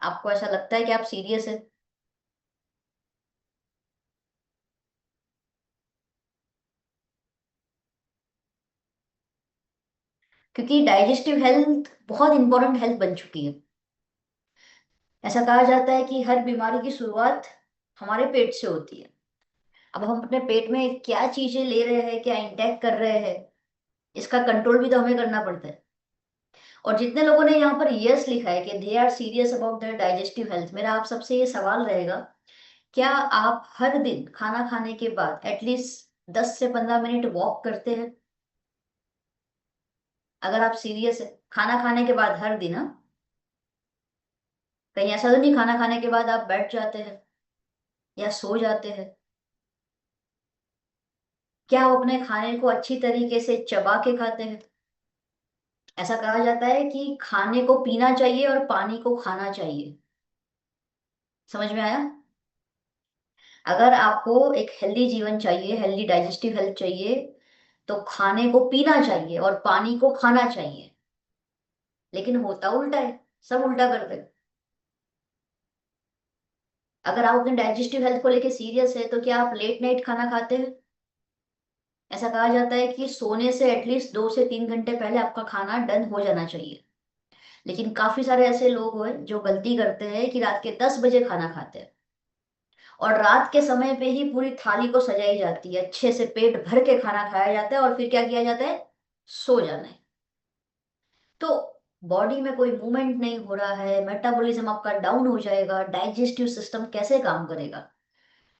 आपको ऐसा लगता है कि आप सीरियस है? क्योंकि डाइजेस्टिव हेल्थ बहुत इंपॉर्टेंट हेल्थ बन चुकी है। ऐसा कहा जाता है कि हर बीमारी की शुरुआत हमारे पेट से होती है। अब हम अपने पेट में क्या चीजें ले रहे हैं, क्या इंटेक कर रहे हैं, इसका कंट्रोल भी तो हमें करना पड़ता है। और जितने लोगों ने यहाँ पर यस लिखा है कि they are serious about their digestive health, मेरा आप सबसे ये सवाल रहेगा, क्या आप हर दिन खाना खाने के बाद एटलीस्ट 10 से 15 मिनट वॉक करते हैं? अगर आप सीरियस है, खाना खाने के बाद हर दिन, हाँ? कहीं ऐसा तो नहीं खाना खाने के बाद आप बैठ जाते हैं या सो जाते हैं? क्या आप अपने खाने को अच्छी तरीके से चबा के खाते हैं? ऐसा कहा जाता है कि खाने को पीना चाहिए और पानी को खाना चाहिए। समझ में आया? अगर आपको एक हेल्दी जीवन चाहिए, हेल्दी डाइजेस्टिव हेल्थ चाहिए, तो खाने को पीना चाहिए और पानी को खाना चाहिए। लेकिन होता उल्टा है, सब उल्टा करते हैं। अगर आप अपने डाइजेस्टिव हेल्थ को लेके सीरियस है, तो क्या आप लेट नाइट खाना खाते हैं? ऐसा कहा जाता है कि सोने से एटलीस्ट 2 से 3 घंटे पहले आपका खाना डन हो जाना चाहिए। लेकिन काफी सारे ऐसे लोग हैं जो गलती करते हैं कि रात के 10 बजे खाना खाते हैं। और रात के समय पे ही पूरी थाली को सजाई जाती है, अच्छे से पेट भर के खाना खाया जाता है और फिर क्या किया जाता है? सो जाना है। तो बॉडी में कोई मूवमेंट नहीं हो रहा है, मेटाबॉलिज्म आपका डाउन हो जाएगा, डाइजेस्टिव सिस्टम कैसे काम करेगा?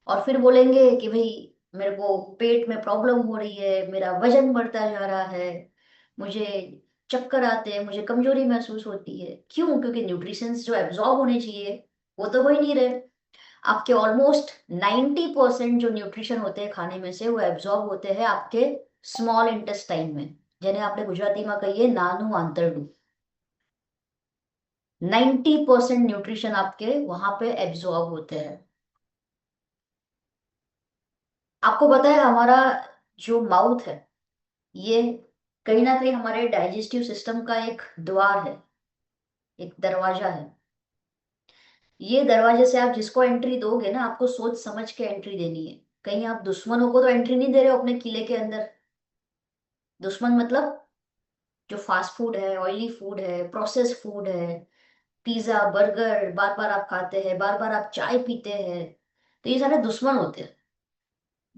और फिर बोलेंगे कि भाई मेरे को पेट में प्रॉब्लम हो रही है, मेरा वजन बढ़ता जा रहा है, मुझे चक्कर आते हैं, मुझे कमजोरी महसूस होती है। क्यों? क्योंकि न्यूट्रिशंस जो एब्जॉर्ब होने चाहिए वो तो हो ही नहीं रहे। आपके ऑलमोस्ट 90% जो न्यूट्रिशन होते हैं खाने में से, वो एब्जॉर्ब होते हैं आपके स्मॉल इंटेस्टाइन में, जिन्हें आपने गुजराती में कही है नानु आंतरडू। 90% न्यूट्रिशन आपके वहां पे एब्जॉर्ब होते हैं। आपको पता है हमारा जो माउथ है, ये कहीं ना कहीं हमारे डाइजेस्टिव सिस्टम का एक द्वार है, एक दरवाजा है। ये दरवाजे से आप जिसको एंट्री दोगे ना, आपको सोच समझ के एंट्री देनी है। कहीं आप दुश्मनों को तो एंट्री नहीं दे रहे हो अपने किले के अंदर। दुश्मन मतलब जो फास्ट फूड है, ऑयली फूड है, प्रोसेस फूड है, पिज्जा बर्गर बार बार आप खाते हैं, बार बार आप चाय पीते हैं, तो ये सारे दुश्मन होते हैं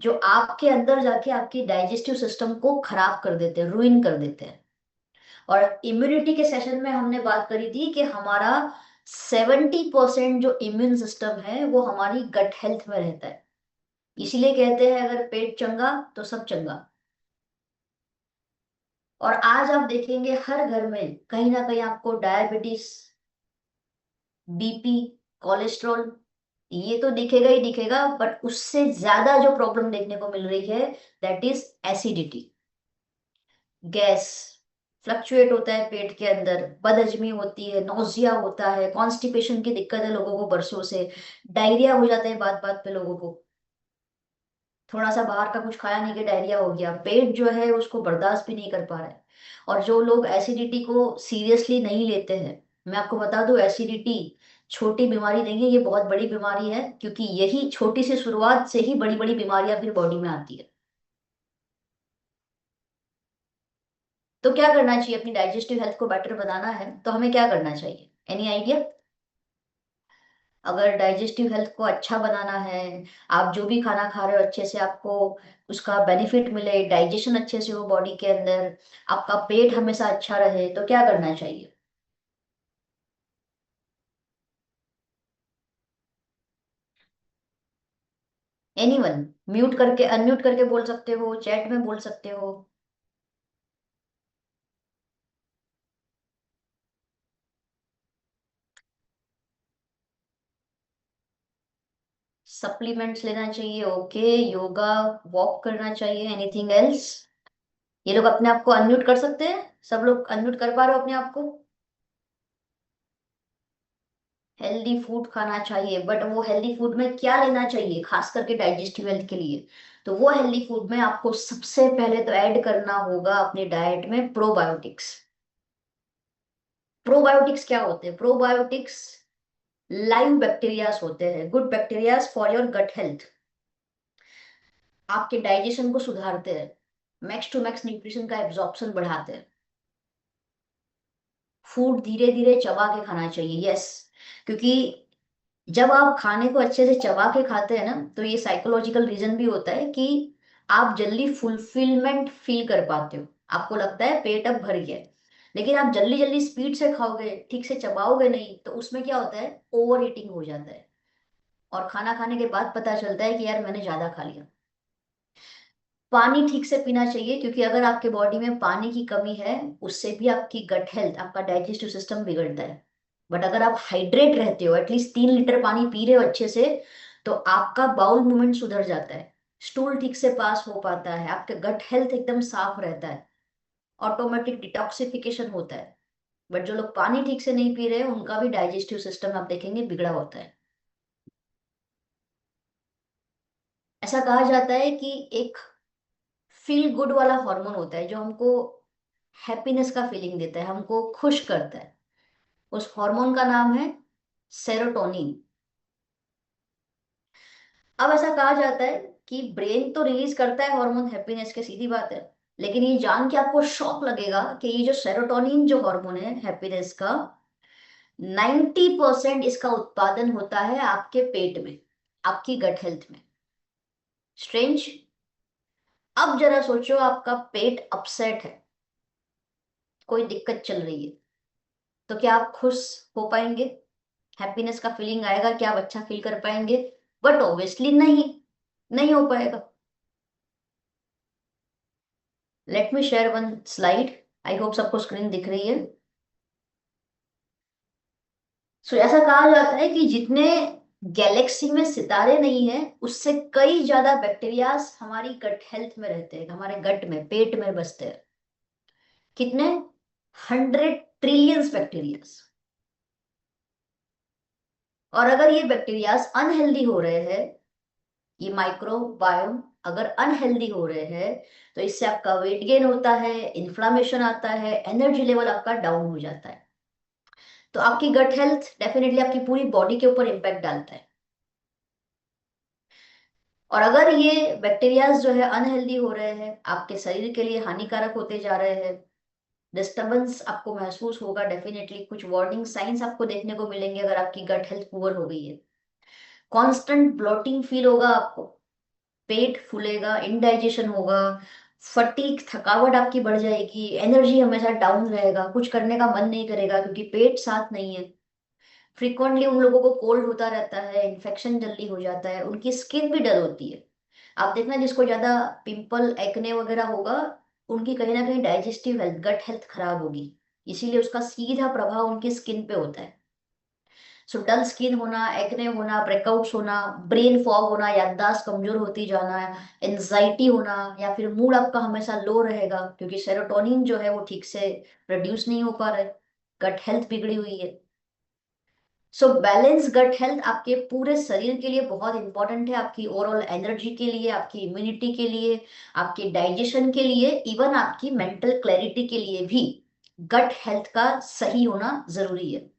जो आपके अंदर जाके आपकी डाइजेस्टिव सिस्टम को खराब कर देते हैं, रुइन कर देते हैं। और इम्यूनिटी के सेशन में हमने बात करी थी कि हमारा 70% जो इम्यून सिस्टम है वो हमारी गट हेल्थ में रहता है। इसीलिए कहते हैं अगर पेट चंगा तो सब चंगा। और आज आप देखेंगे हर घर में कहीं ना कहीं आपको डायबिटीज, बीपी, कोलेस्ट्रॉल, ये तो दिखेगा ही दिखेगा, बट उससे ज्यादा जो प्रॉब्लम देखने को मिल रही है, that is acidity, gas, fluctuate होता है पेट के अंदर, बदहजमी होती है, नोजिया होता है, कॉन्स्टिपेशन की दिक्कत है लोगों को बरसों से, डायरिया हो जाता है बात बात पे लोगों को। थोड़ा सा बाहर का कुछ खाया नहीं कि डायरिया हो गया, पेट जो है उसको बर्दाश्त भी नहीं कर पा रहा है। और जो लोग एसिडिटी को सीरियसली नहीं लेते हैं, मैं आपको बता दूं, एसिडिटी छोटी बीमारी नहीं है, ये बहुत बड़ी बीमारी है, क्योंकि यही छोटी सी शुरुआत से ही बड़ी बड़ी बीमारियां फिर बॉडी में आती है। तो क्या करना चाहिए अपनी डाइजेस्टिव हेल्थ को बेटर बनाना है, तो हमें क्या करना चाहिए? Any idea? अगर डाइजेस्टिव हेल्थ को अच्छा बनाना है, आप जो भी खाना खा रहे हो अच्छे से आपको उसका बेनिफिट मिले, डाइजेशन अच्छे से हो बॉडी के अंदर, आपका पेट हमेशा अच्छा रहे, तो क्या करना चाहिए? एनीवन? म्यूट करके अनम्यूट करके बोल सकते हो, चैट में बोल सकते हो। सप्लीमेंट्स लेना चाहिए, ओके। योगा, वॉक करना चाहिए, एनीथिंग एल्स? ये लोग अपने आप को अनम्यूट कर सकते हैं? सब लोग अनम्यूट कर पा रहे हो अपने आप को? हेल्दी फूड खाना चाहिए, बट वो हेल्दी फूड में क्या लेना चाहिए खास करके डाइजेस्टिव हेल्थ के लिए? तो वो हेल्दी फूड में आपको सबसे पहले तो ऐड करना होगा अपनी डाइट में प्रोबायोटिक्स। प्रोबायोटिक्स क्या होते हैं? प्रोबायोटिक्स लाइव बैक्टीरियाज होते हैं, good bacterias for your gut health, आपके डाइजेशन को सुधारते हैं, मैक्स टू मैक्स न्यूट्रिशन का एब्जॉर्प्शन बढ़ाते हैं। फूड धीरे धीरे चबा के खाना चाहिए, यस, क्योंकि जब आप खाने को अच्छे से चबा के खाते हैं ना, तो ये साइकोलॉजिकल रीजन भी होता है कि आप जल्दी फुलफिलमेंट फील कर पाते हो, आपको लगता है पेट अब भर गया है। लेकिन आप जल्दी जल्दी स्पीड से खाओगे, ठीक से चबाओगे नहीं, तो उसमें क्या होता है, ओवर ईटिंग हो जाता है, और खाना खाने के बाद पता चलता है कि यार मैंने ज्यादा खा लिया। पानी ठीक से पीना चाहिए, क्योंकि अगर आपके बॉडी में पानी की कमी है, उससे भी आपकी गट हेल्थ, आपका डाइजेस्टिव सिस्टम बिगड़ता है। बट अगर आप हाइड्रेट रहते हो, एटलीस्ट 3 लीटर पानी पी रहे हो अच्छे से, तो आपका बाउल मूवमेंट सुधर जाता है, स्टूल ठीक से पास हो पाता है, आपका गट हेल्थ एकदम साफ रहता है, ऑटोमेटिक डिटॉक्सिफिकेशन होता है। बट जो लोग पानी ठीक से नहीं पी रहे हैं, उनका भी डाइजेस्टिव सिस्टम आप देखेंगे बिगड़ा होता है। ऐसा कहा जाता है कि एक फील गुड वाला हार्मोन होता है जो हमको हैप्पीनेस का फीलिंग देता है, हमको खुश करता है। उस हार्मोन का नाम है सेरोटोनिन। अब ऐसा कहा जाता है कि ब्रेन तो रिलीज करता है हार्मोन हैप्पीनेस के, सीधी बात है, लेकिन ये जान के आपको शॉक लगेगा कि ये जो सेरोटोनिन जो हार्मोन है हैप्पीनेस का, 90% इसका उत्पादन होता है आपके पेट में, आपकी गट हेल्थ में। स्ट्रेंज। अब जरा सोचो, आपका पेट अपसेट है, कोई दिक्कत चल रही है, तो क्या आप खुश हो पाएंगे, हैप्पीनेस का फीलिंग आएगा, क्या आप अच्छा फील कर पाएंगे? बट ऑब्वियसली नहीं, नहीं हो पाएगा। Late me share one slide, I hope सबको स्क्रीन दिख रही है। सो ऐसा कहा जाता है कि जितने गैलेक्सी में सितारे नहीं है, उससे कई ज्यादा बैक्टीरियाज हमारी गट हेल्थ में रहते हैं, हमारे गट में, पेट में बसते हैं। कितने? 100 ट्रिलियंस बैक्टीरियाज। और अगर ये बैक्टीरियाज अनहेल्दी हो रहे हैं, ये माइक्रोबायोम अगर अनहेल्दी हो रहे हैं, तो इससे आपका वेट गेन होता है, इन्फ्लामेशन आता है, एनर्जी लेवल आपका डाउन हो जाता है। तो आपकी गट हेल्थ डेफिनेटली आपकी पूरी बॉडी के ऊपर इम्पैक्ट डालता है। और अगर ये बैक्टीरियाज जो है अनहेल्दी हो रहे हैं, आपके शरीर के लिए हानिकारक होते जा रहे हैं, डिस्टरबेंस आपको महसूस होगा, डेफिनेटली कुछ वार्निंग साइंस आपको देखने को मिलेंगे अगर आपकी गट हेल्थ पुअर हो गई है। कांस्टेंट ब्लोटिंग फील होगा आपको, पेट फूलेगा, इनडाइजेशन होगा, फटीग, थकावट आपकी बढ़ जाएगी, एनर्जी हमेशा डाउन रहेगा, कुछ करने का मन नहीं करेगा क्योंकि पेट साथ नहीं है। फ्रिक्वेंटली उन लोगों को कोल्ड होता रहता है, इन्फेक्शन जल्दी हो जाता है, उनकी स्किन भी डल होती है। आप देखना, जिसको ज्यादा पिंपल एक्ने वगैरह होगा, उनकी कहीं ना कहीं डाइजेस्टिव हेल्थ, गट हेल्थ खराब होगी, इसीलिए उसका सीधा प्रभाव उनकी स्किन पे होता है। सो डल स्किन होना, एक्ने होना, ब्रेकआउट्स होना, ब्रेन फॉग होना, याददाश्त कमजोर होती जाना, एंजाइटी होना, या फिर मूड आपका हमेशा लो रहेगा क्योंकि सेरोटोनिन जो है वो ठीक से प्रोड्यूस नहीं हो पा रहा है, गट हेल्थ बिगड़ी हुई है। सो बैलेंस गट हेल्थ आपके पूरे शरीर के लिए बहुत इंपॉर्टेंट है, आपकी ओवरऑल एनर्जी के लिए, आपकी इम्यूनिटी के लिए, आपके डाइजेशन के लिए, इवन आपकी मेंटल क्लैरिटी के लिए भी गट हेल्थ का सही होना जरूरी है।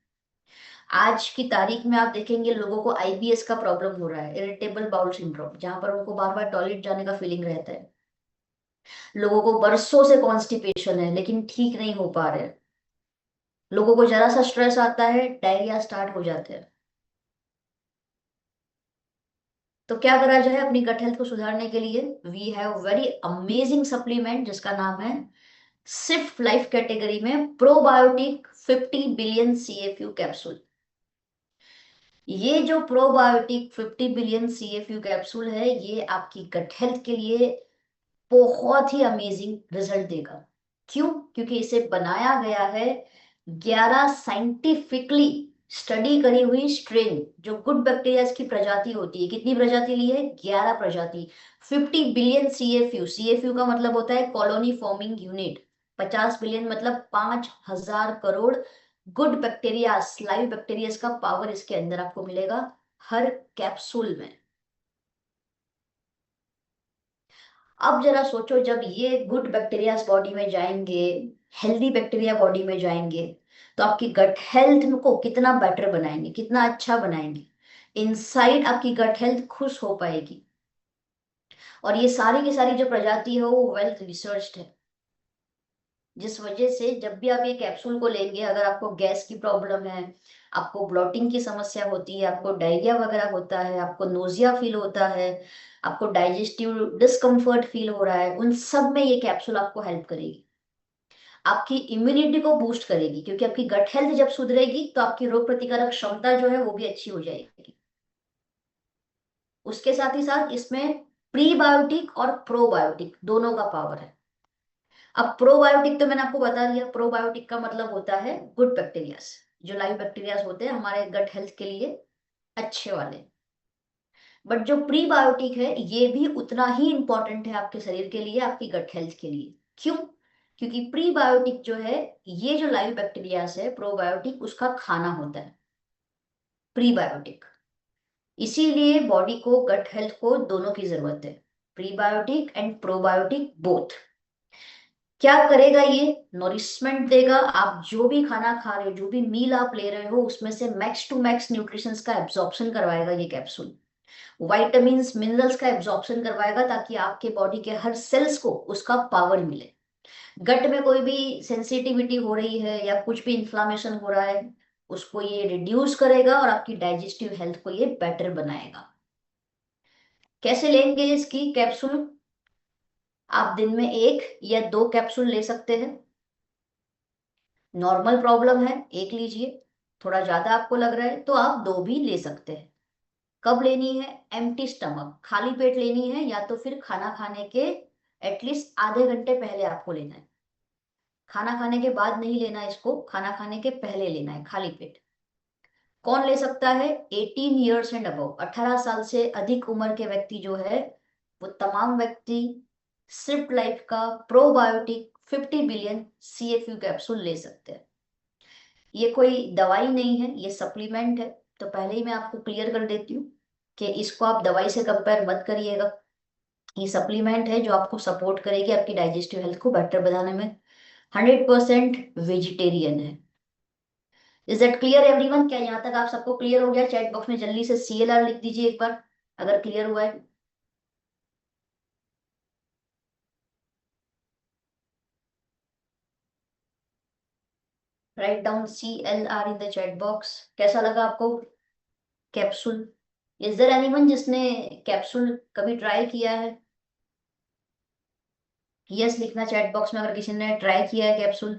आज की तारीख में आप देखेंगे लोगों को आईबीएस का प्रॉब्लम हो रहा है, इरिटेबल बाउल सिंड्रोम, जहां पर उनको बार बार टॉयलेट जाने का फीलिंग रहता है। लोगों को बरसों से कॉन्स्टिपेशन है लेकिन ठीक नहीं हो पा रहे हैं। लोगों को जरा सा स्ट्रेस आता है, डायरिया स्टार्ट हो जाते हैं। तो क्या करा जाए अपनी गट हेल्थ को सुधारने के लिए? We have very amazing supplement जिसका नाम है सिफ्ट लाइफ कैटेगरी में प्रोबायोटिक 50 बिलियन CFU कैप्सूल। ये जो प्रोबायोटिक 50 बिलियन CFU कैप्सूल है, ये आपकी गट हेल्थ के लिए बहुत ही अमेजिंग रिजल्ट देगा। क्यों? क्योंकि इसे बनाया गया है 11 साइंटिफिकली स्टडी करी हुई स्ट्रेन, जो गुड बैक्टीरिया की प्रजाति होती है। कितनी प्रजाति ली है? 11 प्रजाति। 50 बिलियन CFU, CFU का मतलब होता है कॉलोनी फॉर्मिंग यूनिट। 50 बिलियन मतलब 5,000 crore good bacteria, live bacteria का पावर इसके अंदर आपको मिलेगा हर कैप्सूल में। अब जरा सोचो, जब ये गुड बैक्टीरिया बॉडी में जाएंगे, हेल्दी बैक्टीरिया बॉडी में जाएंगे, तो आपकी गट हेल्थ को कितना बेटर बनाएंगे, कितना अच्छा बनाएंगे। इनसाइड आपकी गट हेल्थ खुश हो पाएगी। और ये सारी की सारी जो प्रजाति है वो वेल रिसर्च्ड है, जिस वजह से जब भी आप ये कैप्सूल को लेंगे, अगर आपको गैस की प्रॉब्लम है, आपको ब्लोटिंग की समस्या होती है, आपको डायरिया वगैरह होता है, आपको नोजिया फील होता है, आपको डाइजेस्टिव डिस्कम्फर्ट फील हो रहा है, उन सब में ये कैप्सूल आपको हेल्प करेगी। आपकी इम्यूनिटी को बूस्ट करेगी, क्योंकि आपकी गट हेल्थ जब सुधरेगी तो आपकी रोग प्रतिकारक क्षमता जो है वो भी अच्छी हो जाएगी। उसके साथ ही साथ इसमें प्रीबायोटिक और प्रोबायोटिक दोनों का पावर है। अब प्रोबायोटिक तो मैंने आपको बता दिया, प्रोबायोटिक का मतलब होता है गुड बैक्टीरियाज, जो लाइव बैक्टीरियाज होते हैं हमारे गट हेल्थ के लिए अच्छे वाले। बट जो प्रीबायोटिक है ये भी उतना ही इंपॉर्टेंट है आपके शरीर के लिए, आपकी गट हेल्थ के लिए। क्यों? क्योंकि प्रीबायोटिक जो है, ये जो लाइव बैक्टीरियाज है, प्रोबायोटिक उसका खाना होता है प्रीबायोटिक। इसीलिए बॉडी को, गट हेल्थ को दोनों की जरूरत है, प्रीबायोटिक एंड प्रोबायोटिक बोथ। क्या करेगा ये? नोरिशमेंट देगा। आप जो भी खाना खा रहे हो, जो भी मील आप ले रहे हो, उसमें से मैक्स टू मैक्स न्यूट्रिशंस का एब्जॉर्प्शन करवाएगा ये कैप्सूल। वाइटामिन्स मिनरल्स का एब्जॉर्प्शन करवाएगा, ताकि आपके बॉडी के हर सेल्स को उसका पावर मिले। गट में कोई भी सेंसिटिविटी हो रही है या कुछ भी इंफ्लामेशन हो रहा है, उसको ये रिड्यूस करेगा और आपकी डाइजेस्टिव हेल्थ को ये बेटर बनाएगा। कैसे लेंगे इसकी कैप्सूल? आप दिन में 1 या 2 कैप्सूल ले सकते हैं। नॉर्मल प्रॉब्लम है, 1 लीजिए। थोड़ा ज्यादा आपको लग रहा है तो आप 2 भी ले सकते हैं। कब लेनी है? एम्प्टी स्टमक, खाली पेट लेनी है, या तो फिर खाना खाने के एटलीस्ट आधे घंटे पहले आपको लेना है। खाना खाने के बाद नहीं लेना है इसको, खाना खाने के पहले लेना है खाली पेट। कौन ले सकता है? 18 ईयर्स एंड अबव, 18 साल से अधिक उम्र के व्यक्ति जो है, वो तमाम व्यक्ति सिर्फ लाइफ का प्रोबायोटिक 50 बिलियन CFU कैप्सूल ले सकते हैं। ये कोई दवाई नहीं है, ये सप्लीमेंट है। तो पहले ही मैं आपको क्लियर कर देती हूँ कि इसको आप दवाई से कंपेयर मत करिएगा। ये सप्लीमेंट है जो आपको सपोर्ट करेगी आपकी डाइजेस्टिव हेल्थ को बेटर बनाने में। 100% वेजिटेरियन है। Is that clear everyone? क्या यहाँ तक आप सबको क्लियर हो गया? चैट बॉक्स में जल्दी से CLR लिख दीजिए एक बार, अगर क्लियर हुआ है। Write down CLR in the chat box. कैसा लगा आपको कैप्सूल? इज देयर एनीवन जिसने कैप्सूल कभी ट्राई किया है? यस लिखना चैट बॉक्स में अगर किसी ने ट्राई किया है कैप्सूल।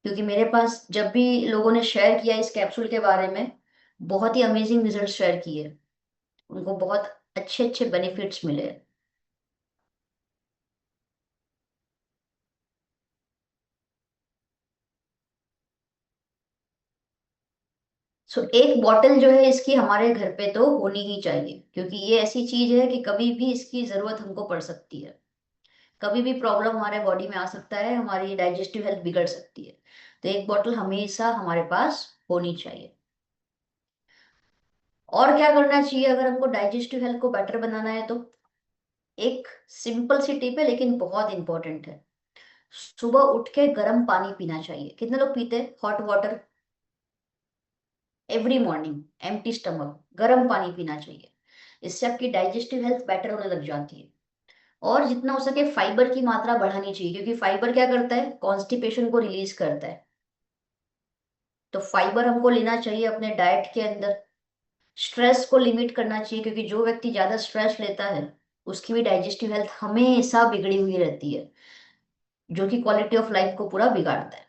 क्योंकि मेरे पास जब भी लोगों ने शेयर किया इस कैप्सूल के बारे में, बहुत ही अमेजिंग रिजल्ट शेयर किए। उनको बहुत अच्छे अच्छे बेनिफिट्स मिले। सो एक बॉटल जो है इसकी हमारे घर पे तो होनी ही चाहिए, क्योंकि ये ऐसी चीज है कि कभी भी इसकी जरूरत हमको पड़ सकती है। कभी भी प्रॉब्लम हमारे बॉडी में आ सकता है, हमारी डाइजेस्टिव हेल्थ बिगड़ सकती है। तो एक बॉटल हमेशा हमारे पास होनी चाहिए। और क्या करना चाहिए अगर हमको डाइजेस्टिव हेल्थ को बेटर बनाना है? तो एक सिंपल सी टिप है लेकिन बहुत इंपॉर्टेंट है। सुबह उठ के गर्म पानी पीना चाहिए। कितने लोग पीते हैं hot water? Every morning empty stomach गर्म पानी पीना चाहिए। इससे आपकी डाइजेस्टिव हेल्थ बेटर होने लग जाती है। और जितना हो सके फाइबर की मात्रा बढ़ानी चाहिए, क्योंकि फाइबर क्या करता है? कॉन्स्टिपेशन को रिलीज करता है। तो फाइबर हमको लेना चाहिए अपने डाइट के अंदर। स्ट्रेस को लिमिट करना चाहिए, क्योंकि जो व्यक्ति ज्यादा स्ट्रेस लेता है उसकी भी डाइजेस्टिव हेल्थ हमेशा बिगड़ी हुई रहती है, जो कि क्वालिटी ऑफ लाइफ को पूरा बिगाड़ता है।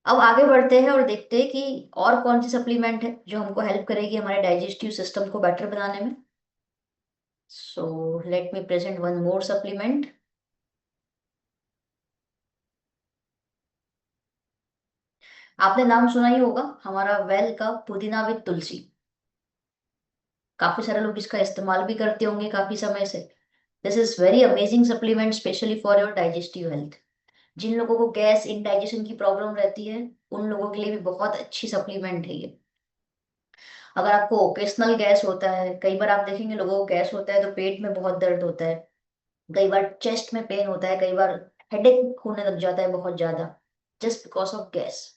अब आगे बढ़ते हैं और देखते हैं कि और कौन सी सप्लीमेंट है जो हमको हेल्प करेगी हमारे डाइजेस्टिव सिस्टम को बेटर बनाने में। So let me present one more supplement. आपने नाम सुना ही होगा हमारा वेल का पुदीना विद तुलसी। काफी सारे लोग इसका इस्तेमाल भी करते होंगे काफी समय से। This is very amazing supplement specially for your digestive health. जिन लोगों को गैस इंडाइजेशन की प्रॉब्लम रहती है, उन लोगों के लिए भी बहुत अच्छी सप्लीमेंट है ये। अगर आपको ओकेशनल गैस होता है, कई बार आप देखेंगे लोगों को गैस होता है तो पेट में बहुत दर्द होता है, कई बार चेस्ट में पेन होता है, कई बार हेडेक होने लग जाता है बहुत ज्यादा, जस्ट बिकॉज ऑफ गैस।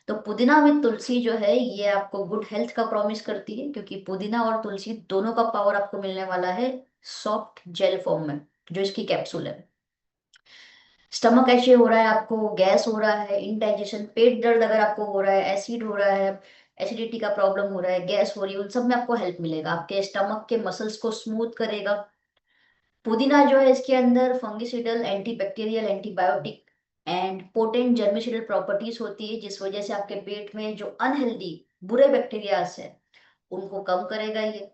तो पुदीना विद तुलसी जो है ये आपको गुड हेल्थ का प्रॉमिस करती है, क्योंकि पुदीना और तुलसी दोनों का पावर आपको मिलने वाला है सॉफ्ट जेल फॉर्म में, जो इसकी कैप्सूल है। स्टमक ऐसे हो रहा है, आपको गैस हो रहा है, इनडाइजेशन, पेट दर्द अगर आपको हो रहा है, एसिड हो रहा है, एसिडिटी का प्रॉब्लम हो रहा है, गैस हो रही है, उन सब में आपको हेल्प मिलेगा, आपके स्टमक के मसल्स को स्मूथ करेगा। पुदीना जो है इसके अंदर fungicidal, antibacterial, antibiotic and potent germicidal properties होती है, जिस वजह से आपके पेट में जो अनहेल्दी बुरे बैक्टीरियाज है उनको कम करेगा ये।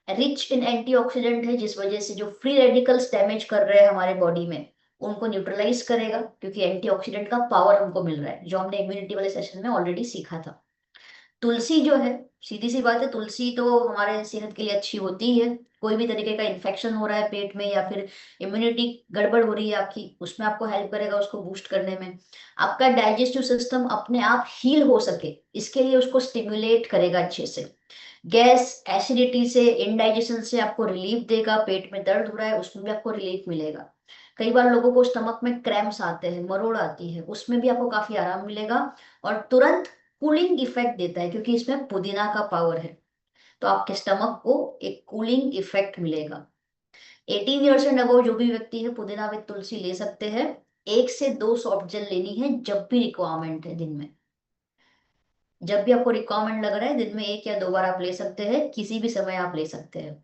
रिच इन एंटीऑक्सीडेंट है, जिस वजह से जो फ्री रेडिकल्स डैमेज कर रहे हैं हमारे बॉडी में उनको न्यूट्रलाइज करेगा, क्योंकि एंटीऑक्सीडेंट का पावर हमको मिल रहा है, जो हमने इम्यूनिटी वाले सेशन में ऑलरेडी सीखा था। तुलसी जो है, सीधी सी बात है, तुलसी तो हमारे सेहत के लिए अच्छी होती ही है। कोई भी तरीके का इन्फेक्शन हो रहा है पेट में या फिर इम्यूनिटी गड़बड़ हो रही है आपकी, उसमें आपको हेल्प करेगा उसको बूस्ट करने में। आपका डाइजेस्टिव सिस्टम अपने आप हील हो सके इसके लिए उसको स्टिम्युलेट करेगा अच्छे से। गैस, एसिडिटी से, इनडाइजेशन से आपको रिलीफ देगा, पेट में दर्द हो रहा है उसमें भी आपको रिलीफ मिलेगा। कई बार लोगों को स्टमक में क्रैम्प्स आते हैं, मरोड़ आती है, उसमें भी आपको काफी आराम मिलेगा। और तुरंत कूलिंग इफेक्ट देता है, क्योंकि इसमें पुदीना का पावर है, तो आपके स्टमक को एक कूलिंग इफेक्ट मिलेगा। 18 ईयर्स एंड अबव जो भी व्यक्ति है पुदीना विद तुलसी ले सकते हैं। 1 से 2 सॉफ्ट जेल लेनी है जब भी रिक्वायरमेंट है दिन में। जब भी आपको रिक्वायरमेंट लग रहा है दिन में 1 या 2 बार आप ले सकते हैं, किसी भी समय आप ले सकते हैं।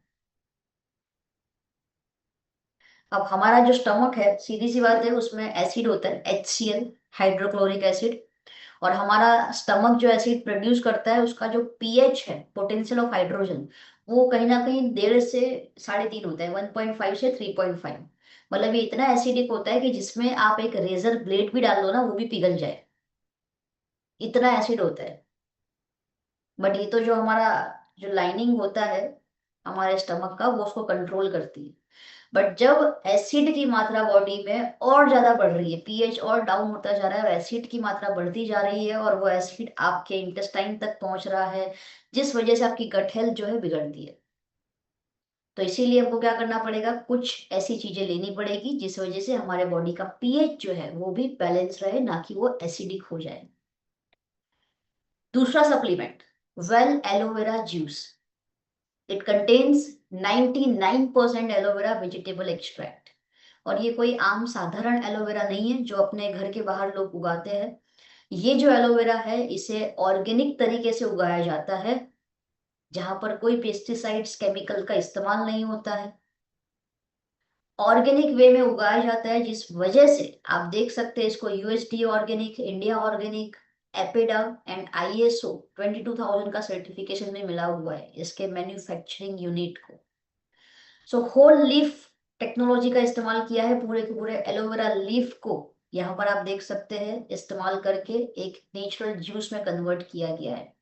अब हमारा जो स्टमक है, सीधी सी बात है, उसमें एसिड होता है HCl, हाइड्रोक्लोरिक एसिड। और हमारा स्टमक जो एसिड प्रोड्यूस करता है उसका जो पीएच है, पोटेंशियल ऑफ हाइड्रोजन, वो कहीं ना कहीं 1.5 से 3.5 होता है, 1.5 से 3.5। मतलब ये इतना एसिडिक होता है कि जिसमें आप एक रेजर ब्लेड भी डाल दो ना वो भी पिघल जाए, इतना एसिड होता है। बट ये तो जो हमारा जो लाइनिंग होता है हमारे स्टमक का, वो उसको कंट्रोल करती है। बट जब एसिड की मात्रा बॉडी में और ज्यादा बढ़ रही है, पीएच और डाउन होता जा रहा है और एसिड की मात्रा बढ़ती जा रही है और वो एसिड आपके इंटेस्टाइन तक पहुंच रहा है, जिस वजह से आपकी गट हेल्थ जो है बिगड़ती है। तो इसीलिए हमको क्या करना पड़ेगा, कुछ ऐसी चीजें लेनी पड़ेगी जिस वजह से हमारे बॉडी का पीएच जो है वो भी बैलेंस रहे, ना कि वो एसिडिक हो जाए। दूसरा supplement, well aloe vera juice. It contains 99% aloe vera vegetable extract. और ये कोई आम साधारण एलोवेरा नहीं है जो अपने घर के बाहर लोग उगाते हैं। ये जो एलोवेरा है इसे ऑर्गेनिक तरीके से उगाया जाता है, जहां पर कोई पेस्टिसाइड्स, केमिकल का इस्तेमाल नहीं होता है। ऑर्गेनिक वे में उगाया जाता है, जिस वजह से आप देख सकते हैं इसको USDA organic, India organic, APEDA and ISO 22,000 का सर्टिफिकेशन में मिला हुआ है इसके मैन्युफैक्चरिंग यूनिट को। सो होल लीफ टेक्नोलॉजी का इस्तेमाल किया है, पूरे के पूरे एलोवेरा लीफ को यहाँ पर आप देख सकते हैं इस्तेमाल करके एक नेचुरल जूस में कन्वर्ट किया गया है।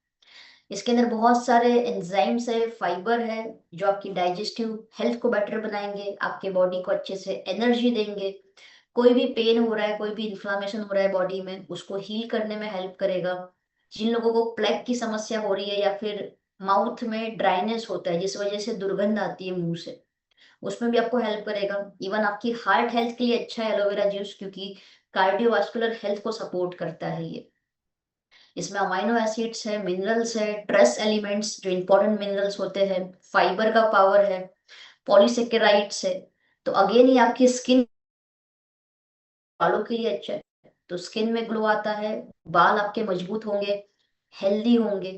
इसके अंदर बहुत सारे एंजाइम्स है, फाइबर है, जो आपकी डाइजेस्टिव हेल्थ को बेटर बनाएंगे, आपके बॉडी को अच्छे से एनर्जी देंगे। कोई भी पेन हो रहा है, कोई भी इन्फ्लामेशन हो रहा है बॉडी में, उसको हील करने में हेल्प करेगा। जिन लोगों को प्लेग की समस्या हो रही है या फिर माउथ में ड्राइनेस होता है जिस वजह से दुर्गंध आती है मुंह से, उसमें भी आपको हेल्प करेगा। इवन आपकी हार्ट हेल्थ के लिए अच्छा है एलोवेरा जूस, क्योंकि कार्डियोवास्कुलर हेल्थ को सपोर्ट करता है ये। इसमें अमाइनो एसिड्स है, मिनरल्स है, ट्रेस एलिमेंट्स जो इंपॉर्टेंट मिनरल्स होते हैं, फाइबर का पावर है, पॉलीसेकेराइड्स है। तो अगेन ये आपकी स्किन, बालों के लिए अच्छा है। तो स्किन में ग्लो आता है, बाल आपके मजबूत होंगे, हेल्दी होंगे।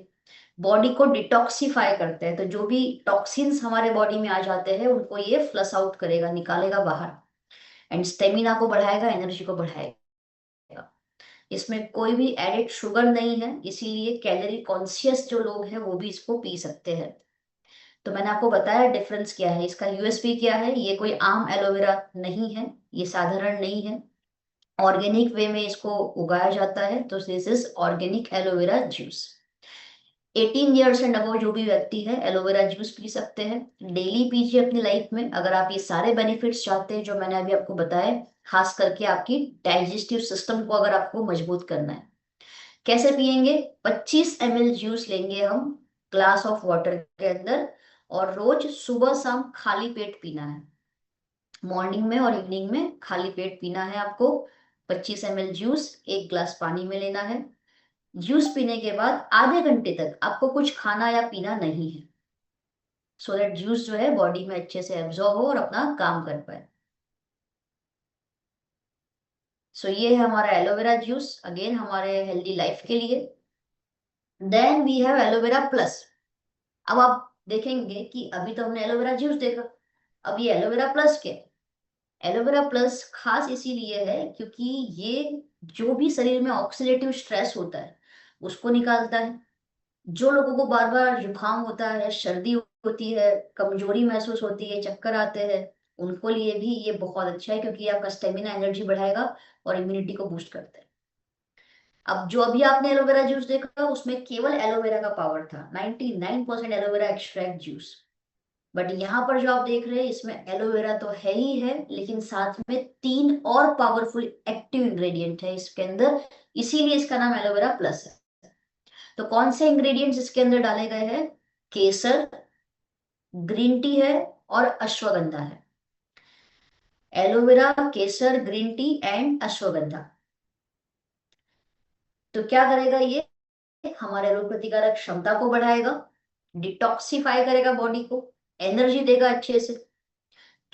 बॉडी को डिटॉक्सिफाई करते हैं, तो जो भी टॉक्सिन्स हमारे बॉडी में आ जाते हैं उनको ये फ्लश आउट करेगा, निकालेगा बाहर। एंड स्टेमिना को बढ़ाएगा, एनर्जी को बढ़ाएगा। इसमें कोई भी एडेड शुगर नहीं है, इसीलिए कैलोरी कॉन्शियस जो लोग हैं वो भी इसको पी सकते हैं। तो मैंने आपको बताया डिफरेंस क्या है, इसका यूएसपी क्या है। ये कोई आम एलोवेरा नहीं है, ये साधारण नहीं है, ऑर्गेनिक वे में इसको उगाया जाता है। तो this is organic aloe vera juice. 18 years and above जो भी व्यक्ति है एलोवेरा जूस पी सकते हैं, डेली पीजिए अपनी लाइफ में, अगर आप ये सारे बेनिफिट्स चाहते हैं जो मैंने अभी आपको बताए। खास करके आपकी डाइजेस्टिव सिस्टम को अगर आपको मजबूत करना है, कैसे पियेंगे, 25 ml जूस लेंगे हम ग्लास ऑफ वाटर के अंदर, और रोज सुबह शाम खाली पेट पीना है। मॉर्निंग में और इवनिंग में खाली पेट पीना है आपको। 25 ml जूस 1 ग्लास पानी में लेना है। जूस पीने के बाद आधे घंटे तक आपको कुछ खाना या पीना नहीं है, सो दैट जूस जो है बॉडी में अच्छे से एब्जॉर्ब हो और अपना काम कर पाए। सो ये है हमारा एलोवेरा जूस, अगेन हमारे हेल्दी लाइफ के लिए। Then we have aloe vera plus. अब आप देखेंगे कि अभी तो हमने एलोवेरा जूस देखा, अब ये एलोवेरा प्लस क्या है। एलोवेरा प्लस खास इसीलिए है क्योंकि ये जो भी शरीर में ऑक्सीडेटिव स्ट्रेस होता है उसको निकालता है। जो लोगों को बार बार जुकाम होता है, सर्दी होती है, कमजोरी महसूस होती है, चक्कर आते हैं, उनको लिए भी ये बहुत अच्छा है क्योंकि ये आपका स्टेमिना एनर्जी बढ़ाएगा और इम्यूनिटी को बूस्ट करता है। अब जो अभी आपने एलोवेरा जूस देखा उसमें केवल एलोवेरा का पावर था, 99% एलोवेरा एक्सट्रैक्ट जूस। बट यहाँ पर जो आप देख रहे हैं इसमें एलोवेरा तो है ही है, लेकिन साथ में 3 और पावरफुल एक्टिव इंग्रेडिएंट है इसके अंदर, इसीलिए इसका नाम एलोवेरा प्लस है। तो कौन से इंग्रेडिएंट्स इसके अंदर डाले गए हैं? केसर, ग्रीन टी है और अश्वगंधा है। Aloe vera, Kesar, green tea and ashwagandha. तो क्या करेगा ये? हमारे रोग प्रतिकारक क्षमता को बढ़ाएगा, डिटॉक्सिफाई करेगा बॉडी को, एनर्जी देगा अच्छे से।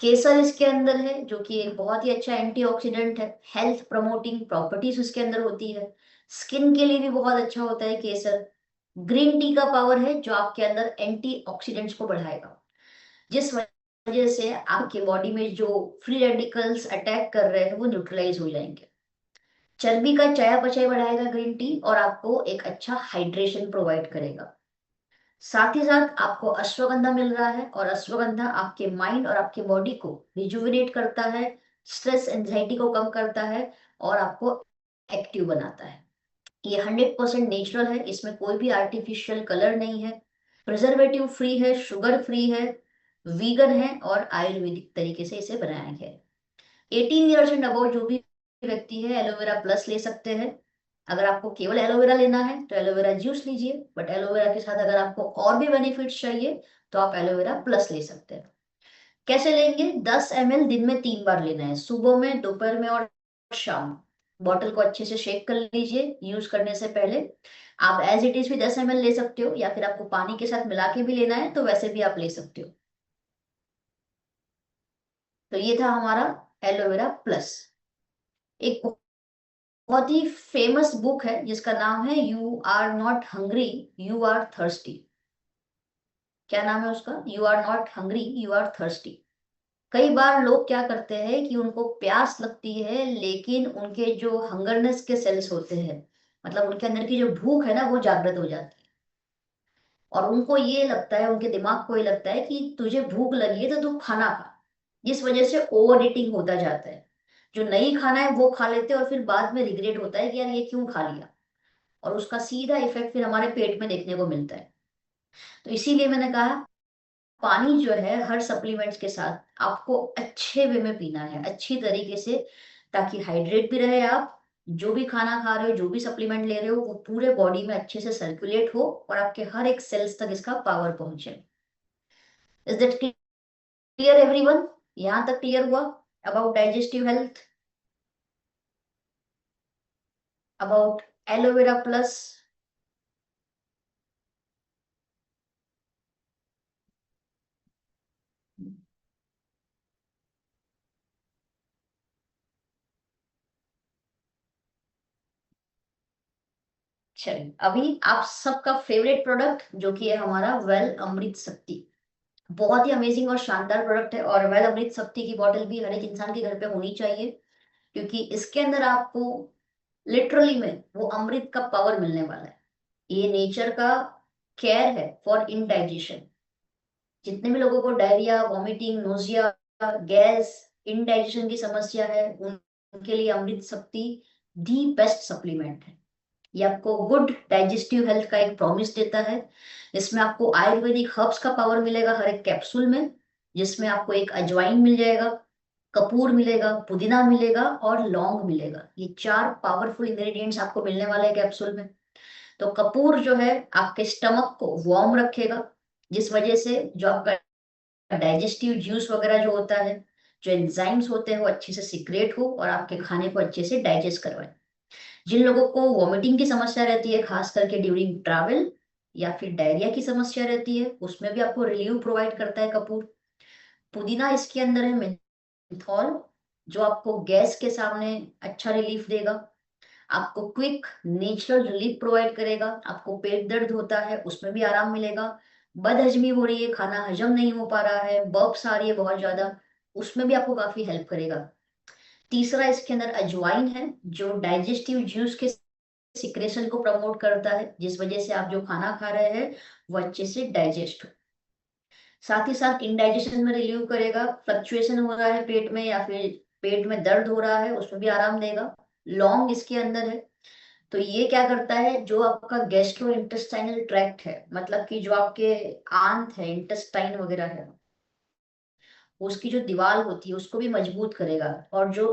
केसर इसके अंदर है जो कि एक बहुत ही अच्छा एंटीऑक्सीडेंट है, हेल्थ प्रमोटिंग प्रॉपर्टीज उसके अंदर होती है, स्किन के लिए भी बहुत अच्छा होता है केसर। ग्रीन टी का पावर है जो आपके अंदर एंटीऑक्सीडेंट्स को बढ़ाएगा, जिस वजह से आपके बॉडी में जो फ्री रेडिकल्स अटैक कर रहे हैं वो न्यूट्रलाइज हो जाएंगे। चर्बी का चयापचय बढ़ाएगा ग्रीन टी और आपको एक अच्छा हाइड्रेशन प्रोवाइड करेगा। साथ ही साथ आपको अश्वगंधा मिल रहा है और अश्वगंधा आपके माइंड और आपके बॉडी को रिजुविनेट करता है, स्ट्रेस एंजाइटी को कम करता है और आपको एक्टिव बनाता है। ये 100% नेचुरल है, इसमें कोई भी आर्टिफिशियल कलर नहीं है, प्रिजर्वेटिव फ्री है, शुगर फ्री है, वीगन है और आयुर्वेदिक तरीके से इसे बनाया गया है। 18 ईयर्स एंड अबाउट जो भी व्यक्ति है एलोवेरा प्लस ले सकते हैं। अगर आपको केवल एलोवेरा लेना है तो एलोवेरा जूस लीजिए, बट एलोवेरा के साथ अगर आपको और भी बेनिफिट्स चाहिए तो आप एलोवेरा प्लस ले सकते हैं। कैसे लेंगे? 10 ml दिन में 3 बार लेना है, सुबह में, दोपहर में और शाम। बॉटल को अच्छे से शेक कर लीजिए यूज करने से पहले। आप एज इट इज भी 10 ml ले सकते हो या फिर आपको पानी के साथ मिला के भी लेना है तो वैसे भी आप ले सकते हो। तो ये था हमारा एलोवेरा प्लस। एक बहुत ही फेमस बुक है जिसका नाम है you are not hungry, you are thirsty. क्या नाम है उसका? You are not hungry, you are thirsty. कई बार लोग क्या करते हैं कि उनको प्यास लगती है लेकिन उनके जो हंगरनेस के सेल्स होते हैं, मतलब उनके अंदर की जो भूख है ना, वो जागृत हो जाती है और उनको ये लगता है, उनके दिमाग को ये लगता है कि तुझे भूख लगी है तो तू खाना खा। जिस वजह से ओवर ईटिंग होता जाता है, जो नहीं खाना है वो खा लेते हैं और फिर बाद में रिग्रेट होता है कि यार ये क्यों खा लिया, और उसका सीधा इफेक्ट फिर हमारे पेट में देखने को मिलता है। तो इसीलिए मैंने कहा पानी जो है हर सप्लीमेंट्स के साथ आपको अच्छे वे में पीना है, अच्छी तरीके से, ताकि हाइड्रेट भी रहे आप, जो भी खाना खा रहे हो, जो भी सप्लीमेंट ले रहे हो, वो पूरे बॉडी में अच्छे से सर्कुलेट हो और आपके हर एक सेल्स तक इसका पावर पहुंचे। Is that clear everyone? यहाँ तक क्लियर हुआ about digestive health, about aloe vera plus? चलिए अभी आप सबका फेवरेट प्रोडक्ट जो कि है हमारा वेल अमृत शक्ति। बहुत ही अमेजिंग और शानदार प्रोडक्ट है और वेल अमृत शक्ति की बॉटल भी हर एक इंसान के घर पे होनी चाहिए, क्योंकि इसके अंदर आपको लिटरली में वो अमृत का पावर मिलने वाला है। ये नेचर का केयर है फॉर इनडाइजेशन। जितने भी लोगों को diarrhoea, vomiting, nausea, gas, indigestion की समस्या है, उनके लिए अमृत शक्ति दी बेस्ट सप्लीमेंट है। ये आपको गुड डाइजेस्टिव हेल्थ का एक प्रॉमिस देता है। इसमें आपको आयुर्वेदिक हर्ब्स का पावर मिलेगा हर एक कैप्सूल में, जिसमें आपको एक अजवाइन मिल जाएगा, कपूर मिलेगा, पुदीना मिलेगा और लौंग मिलेगा। ये 4 पावरफुल इंग्रेडिएंट्स आपको मिलने वाले हैं कैप्सूल में। तो कपूर जो है आपके स्टमक को वार्म रखेगा, जिस वजह से जो आपका डाइजेस्टिव जूस वगैरह जो होता है, जो एंजाइम्स होते हैं वो अच्छे से सिक्रेट हो और आपके खाने को अच्छे से डाइजेस्ट करवाए। जिन लोगों को वॉमिटिंग की समस्या रहती है, खास करके ड्यूरिंग ट्रैवल, या फिर डायरिया की समस्या रहती है, उसमें भी आपको रिलीव प्रोवाइड करता है कपूर। पुदीना इसके अंदर है मेंथॉल, जो आपको गैस के सामने अच्छा रिलीफ देगा, आपको क्विक नेचुरल रिलीफ प्रोवाइड करेगा। आपको पेट दर्द होता है उसमें भी आराम मिलेगा, बदहजमी हो रही है, खाना हजम नहीं हो पा रहा है, बर्प्स आ रही है बहुत ज्यादा, उसमें भी आपको काफी हेल्प करेगा। तीसरा इसके अंदर अजवाइन है, जो डाइजेस्टिव जूस के सिक्रेशन को प्रमोट करता है, जिस वजह से आप जो खाना खा रहे हैं वो अच्छे से डाइजेस्ट हो। साथ ही साथ इंडाइजेशन में रिलीव करेगा, फ्लक्चुएशन हो रहा है पेट में या फिर पेट में दर्द हो रहा है उसमें भी आराम देगा। लौंग इसके अंदर है, तो ये क्या करता है, जो आपका गैस्ट्रो इंटेस्टाइनल ट्रैक्ट है, मतलब कि जो आपके आंत है, इंटेस्टाइन वगैरह है, उसकी जो दीवार होती है उसको भी मजबूत करेगा। और जो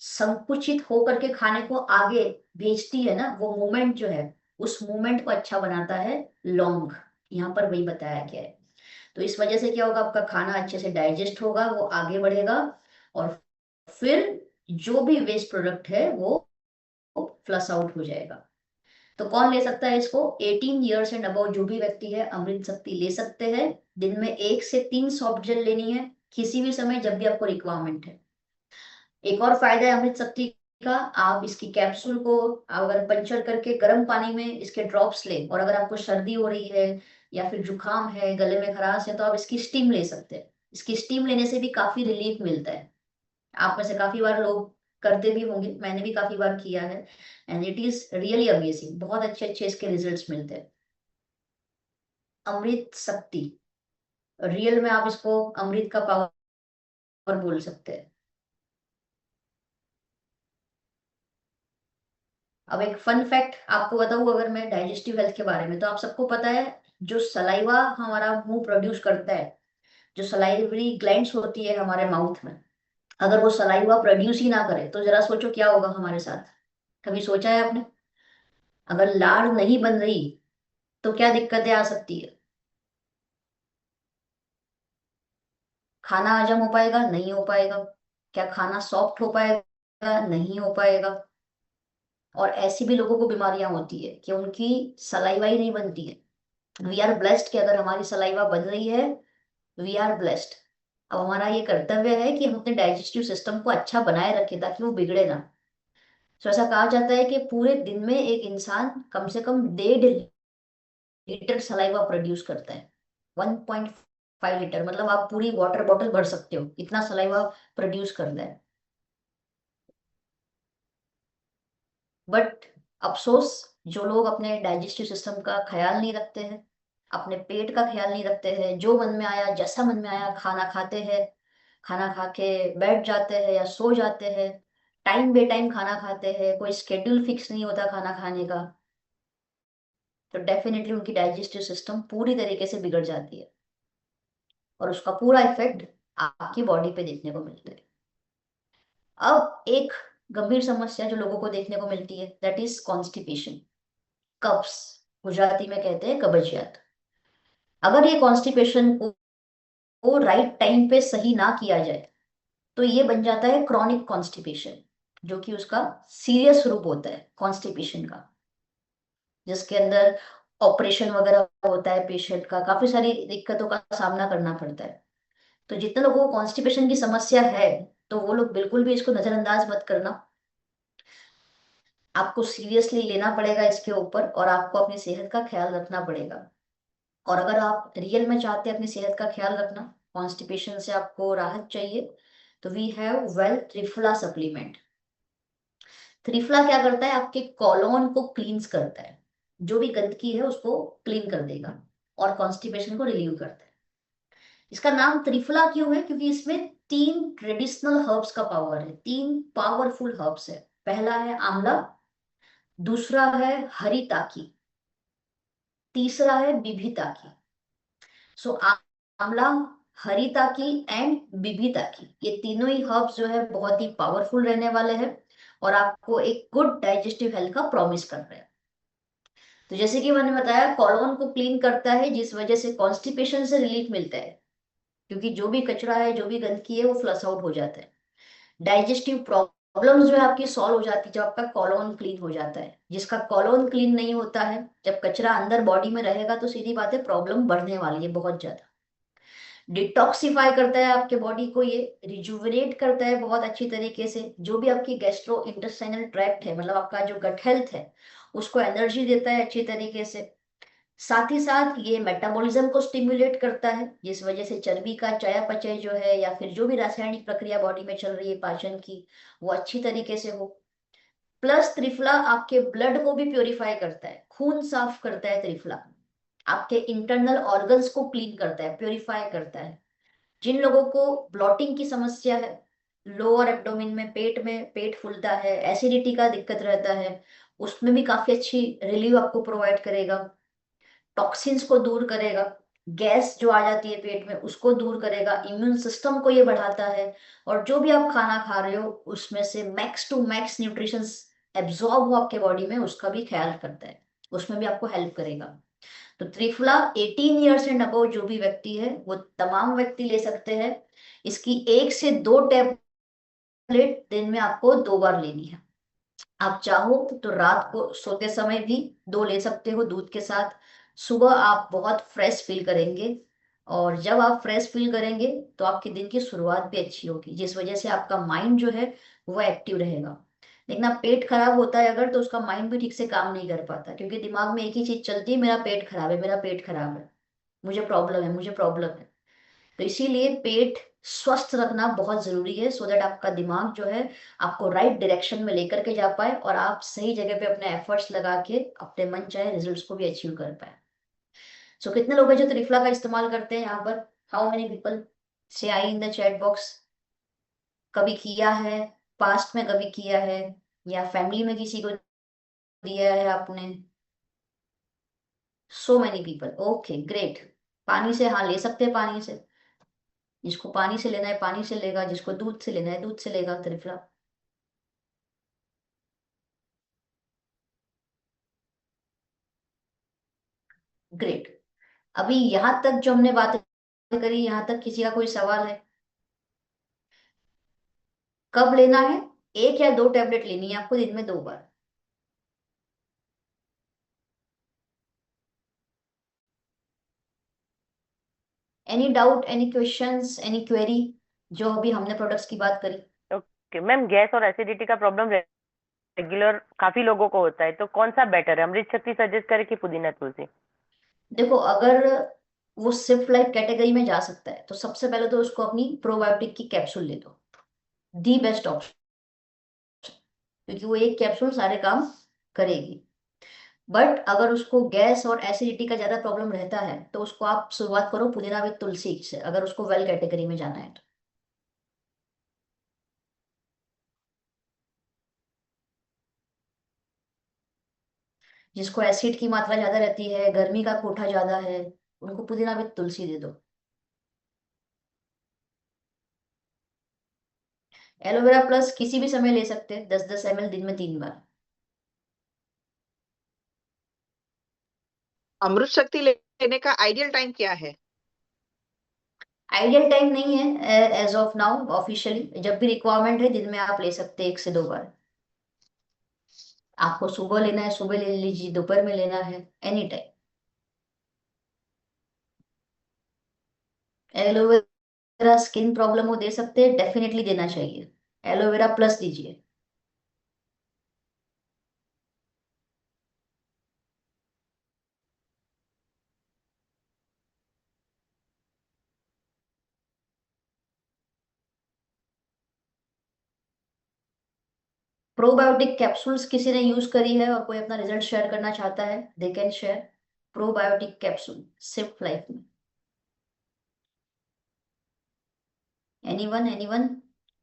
संकुचित होकर के खाने को आगे भेजती है ना, वो मूवमेंट जो है, उस मूवमेंट को अच्छा बनाता है लौंग। यहाँ पर वही बताया गया है। तो इस वजह से क्या होगा, आपका खाना अच्छे से डाइजेस्ट होगा, वो आगे बढ़ेगा, और फिर जो भी वेस्ट प्रोडक्ट है वो फ्लश आउट हो जाएगा। तो कौन ले सकता है इसको, 18 ईयर्स एंड अबव जो भी व्यक्ति है अमृत शक्ति ले सकते हैं। दिन में 1 से 3 सॉफ्ट जेल लेनी है, किसी भी समय जब भी आपको रिक्वायरमेंट है। एक और फायदा है अमृत शक्ति का, आप इसकी कैप्सूल को अगर पंचर करके गर्म पानी में इसके ड्रॉप्स लें, और अगर आपको सर्दी हो रही है या फिर जुकाम है, गले में खराश है, तो आप इसकी स्टीम ले सकते हैं। इसकी स्टीम लेने से भी काफी रिलीफ मिलता है। आप में से काफी बार लोग करते भी होंगे, मैंने भी काफी बार किया है, and it is really amazing, बहुत अच्छे अच्छे इसके रिजल्ट्स मिलते हैं। अमृत शक्ति, रियल में आप इसको अमृत का पावर बोल सकते हैं। अब एक फन फैक्ट आपको बताऊं अगर मैं डाइजेस्टिव हेल्थ के बारे में, तो आप सबको पता है, जो सलाइवा हमारा मुंह प्रोड्यूस करता है, जो सलाइवरी ग्लैंड्स होती है हमारे माउथ में, अगर वो सलाइवा प्रोड्यूस ही ना करे तो जरा सोचो क्या होगा हमारे साथ। कभी सोचा है आपने, अगर लार नहीं बन रही तो क्या दिक्कतें आ सकती है। खाना हजम हो पाएगा, नहीं हो पाएगा। क्या खाना सॉफ्ट हो पाएगा, नहीं हो पाएगा। और ऐसी भी लोगों को बीमारियां होती है कि उनकी सलाइवा ही नहीं बनती है। वी आर ब्लेस्ड कि अगर हमारी सलाइवा बन रही है, वी आर ब्लेस्ड। अब हमारा ये कर्तव्य है कि हम अपने डाइजेस्टिव सिस्टम को अच्छा बनाए रखें ताकि वो बिगड़े ना। तो ऐसा कहा जाता है कि पूरे दिन में एक इंसान कम से कम 1.5 लीटर सलाइवा प्रोड्यूस करता है। 1.5 लीटर मतलब आप पूरी वाटर बॉटल भर सकते हो, इतना सलाइवा प्रोड्यूस करता है। बट अफसोस, जो लोग अपने डाइजेस्टिव सिस्टम का ख्याल नहीं रखते हैं, अपने पेट का ख्याल नहीं रखते हैं, जो मन में आया जैसा मन में आया खाना खाते हैं, खाना खा के बैठ जाते हैं या सो जाते हैं, टाइम बे टाइम खाना खाते हैं, कोई स्केड्यूल फिक्स नहीं होता खाना खाने का, तो डेफिनेटली उनकी डाइजेस्टिव सिस्टम पूरी तरीके से बिगड़ जाती है, और उसका पूरा इफेक्ट आपकी बॉडी पे देखने को मिलता है। अब एक गंभीर समस्या जो लोगों को देखने को मिलती है, दैट इज कॉन्स्टिपेशन, कब्स, गुजराती में कहते हैं कब्जियत। अगर ये कॉन्स्टिपेशन को राइट टाइम पे सही ना किया जाए तो ये बन जाता है क्रॉनिक कॉन्स्टिपेशन, जो कि उसका सीरियस रूप होता है कॉन्स्टिपेशन का, जिसके अंदर ऑपरेशन वगैरह होता है, पेशेंट का काफी सारी दिक्कतों का सामना करना पड़ता है। तो जितने लोगों को कॉन्स्टिपेशन की समस्या है, तो वो लोग बिल्कुल भी इसको नजरअंदाज मत करना। आपको सीरियसली लेना पड़ेगा इसके ऊपर, और आपको अपनी सेहत का ख्याल रखना पड़ेगा। और अगर आप रियल में चाहते हैं अपनी सेहत का ख्याल रखना, कॉन्स्टिपेशन से आपको राहत चाहिए, तो we have well triphala supplement. Triphala क्या करता है, आपके कॉलोन को क्लींस करता है, जो भी गंदगी है उसको क्लीन कर देगा, और कॉन्स्टिपेशन को रिलीव करता है। इसका नाम त्रिफला क्यों है, क्योंकि इसमें 3 ट्रेडिशनल हर्ब्स का पावर है, 3 पावरफुल हर्ब्स है। पहला है आंवला, दूसरा है हरी ताकी, तीसरा है बिभी ताकी। सो आंवला, हरी ताकी एंड बिभी ताकी, ये तीनों ही हर्ब्स जो है बहुत ही पावरफुल रहने वाले हैं, और आपको एक गुड डाइजेस्टिव हेल्थ का प्रॉमिस कर रहे हैं। तो जैसे कि मैंने बताया, कॉलोन को क्लीन करता है, जिस वजह से कॉन्स्टिपेशन से रिलीफ मिलता है। क्योंकि जो भी कचरा है, जो भी गंदगी है, वो फ्लश आउट हो जाता है। डाइजेस्टिव प्रॉब्लम्स जो है आपकी सॉल्व हो जाती है जब आपका कॉलोन क्लीन हो जाता है। जिसका कॉलोन क्लीन नहीं होता है, जब कचरा अंदर बॉडी में रहेगा, तो सीधी बात है, प्रॉब्लम बढ़ने वाली है बहुत ज्यादा। डिटॉक्सिफाई करता है आपके बॉडी को, ये रिजुविनेट करता है बहुत अच्छी तरीके से। जो भी आपकी गैस्ट्रो इंटेस्टाइनल ट्रैक्ट है, मतलब आपका जो गट हेल्थ है, उसको एनर्जी देता है अच्छी तरीके से। साथ ही साथ ये मेटाबॉलिज्म को स्टिम्युलेट करता है, जिस वजह से चर्बी का चयापचय जो है, या फिर जो भी रासायनिक प्रक्रिया बॉडी में चल रही है पाचन की, वो अच्छी तरीके से हो। प्लस त्रिफला आपके ब्लड को भी प्योरीफाई करता है, खून साफ करता है त्रिफला। आपके इंटरनल ऑर्गन्स को क्लीन करता है, प्योरीफाई करता है। जिन लोगों को ब्लॉटिंग की समस्या है, लोअर एब्डोमेन में, पेट में पेट फूलता है, एसिडिटी का दिक्कत रहता है, उसमें भी काफी अच्छी रिलीव आपको प्रोवाइड करेगा। टॉक्सिन्स को दूर करेगा, गैस जो आ जाती है पेट में उसको दूर करेगा, इम्यून सिस्टम को ये बढ़ाता है। और जो भी आप खाना खा रहे हो उसमें से max to max nutrition absorb हो आपके बॉडी में, उसका भी ख्याल करता है, उसमें भी आपको हेल्प करेगा। तो त्रिफला 18 ईयर्स एंड अबव जो भी व्यक्ति है, वो तमाम व्यक्ति ले सकते हैं। इसकी 1 से 2 टैबलेट दिन में आपको 2 बार लेनी है। आप चाहो तो रात को सोते समय भी 2 ले सकते हो दूध के साथ। सुबह आप बहुत फ्रेश फील करेंगे, और जब आप फ्रेश फील करेंगे तो आपके दिन की शुरुआत भी अच्छी होगी, जिस वजह से आपका माइंड जो है वो एक्टिव रहेगा। लेकिन आप पेट खराब होता है अगर, तो उसका माइंड भी ठीक से काम नहीं कर पाता, क्योंकि दिमाग में एक ही चीज चलती है, मेरा पेट खराब है, मेरा पेट खराब है, मुझे प्रॉब्लम है, मुझे प्रॉब्लम है। तो इसीलिए पेट स्वस्थ रखना बहुत जरूरी है, सो दैट आपका दिमाग जो है आपको राइट डायरेक्शन में लेकर के जा पाए, और आप सही जगह पे अपने एफर्ट्स लगा के अपने मन चाहे रिजल्ट्स को भी अचीव कर पाए। सो कितने लोग हैं जो त्रिफला का इस्तेमाल करते हैं यहाँ पर? How many people? से आई इन द चैट बॉक्स। कभी किया है, पास्ट में कभी किया है, या फैमिली में किसी को दिया है आपने? So many people, okay great. पानी से, हाँ ले सकते हैं पानी से। जिसको पानी से लेना है पानी से लेगा, जिसको दूध से लेना है दूध से लेगा त्रिफला। ग्रेट। अभी यहाँ तक जो हमने बात करी, यहाँ तक किसी का कोई सवाल है? कब लेना है? 1 या 2 टैबलेट लेनी है आपको दिन में 2 बार। Any doubt, any questions, any query, जो अभी हमने प्रोडक्ट्स की बात करी? ओके मैम, गैस और एसिडिटी का प्रॉब्लम रेगुलर काफी लोगों को होता है, तो कौन सा बेटर है, अमृत शक्ति सजेस्ट करे कि पुदीना तुलसी? देखो, अगर वो सिर्फ लाइफ कैटेगरी में जा सकता है, तो सबसे पहले तो उसको अपनी प्रोबायोटिक की कैप्सूल ले दो, दी बेस्ट ऑप्शन। क्योंकि वो एक कैप्सूल सारे काम करेगी। बट अगर उसको गैस और एसिडिटी का ज्यादा प्रॉब्लम रहता है, तो उसको आप शुरुआत करो पुदीना विद तुलसी से, अगर उसको वेल कैटेगरी में जाना है तो। जिसको एसिड की मात्रा ज्यादा रहती है, गर्मी का कोठा ज्यादा है, उनको पुदीना विद तुलसी दे दो। एलोवेरा प्लस किसी भी समय ले सकते हैं, 10-10 ml दिन में 3 बार। अमृत शक्ति लेने का आइडियल टाइम क्या है? आइडियल टाइम नहीं है एज ऑफ नाउ ऑफिशियली, जब भी रिक्वायरमेंट है दिन में आप ले सकते हैं 1 से 2 बार। आपको सुबह लेना है सुबह ले लीजिए, दोपहर में लेना है any time. Aloe vera skin problem हो दे सकते हैं, डेफिनेटली देना चाहिए। एलोवेरा प्लस दीजिए। प्रोबायोटिक कैप्सूल्स किसी ने यूज करी है और कोई अपना रिजल्ट शेयर करना चाहता है, they can share. Probiotic capsule सिर्फ लाइफ में। Anyone, anyone?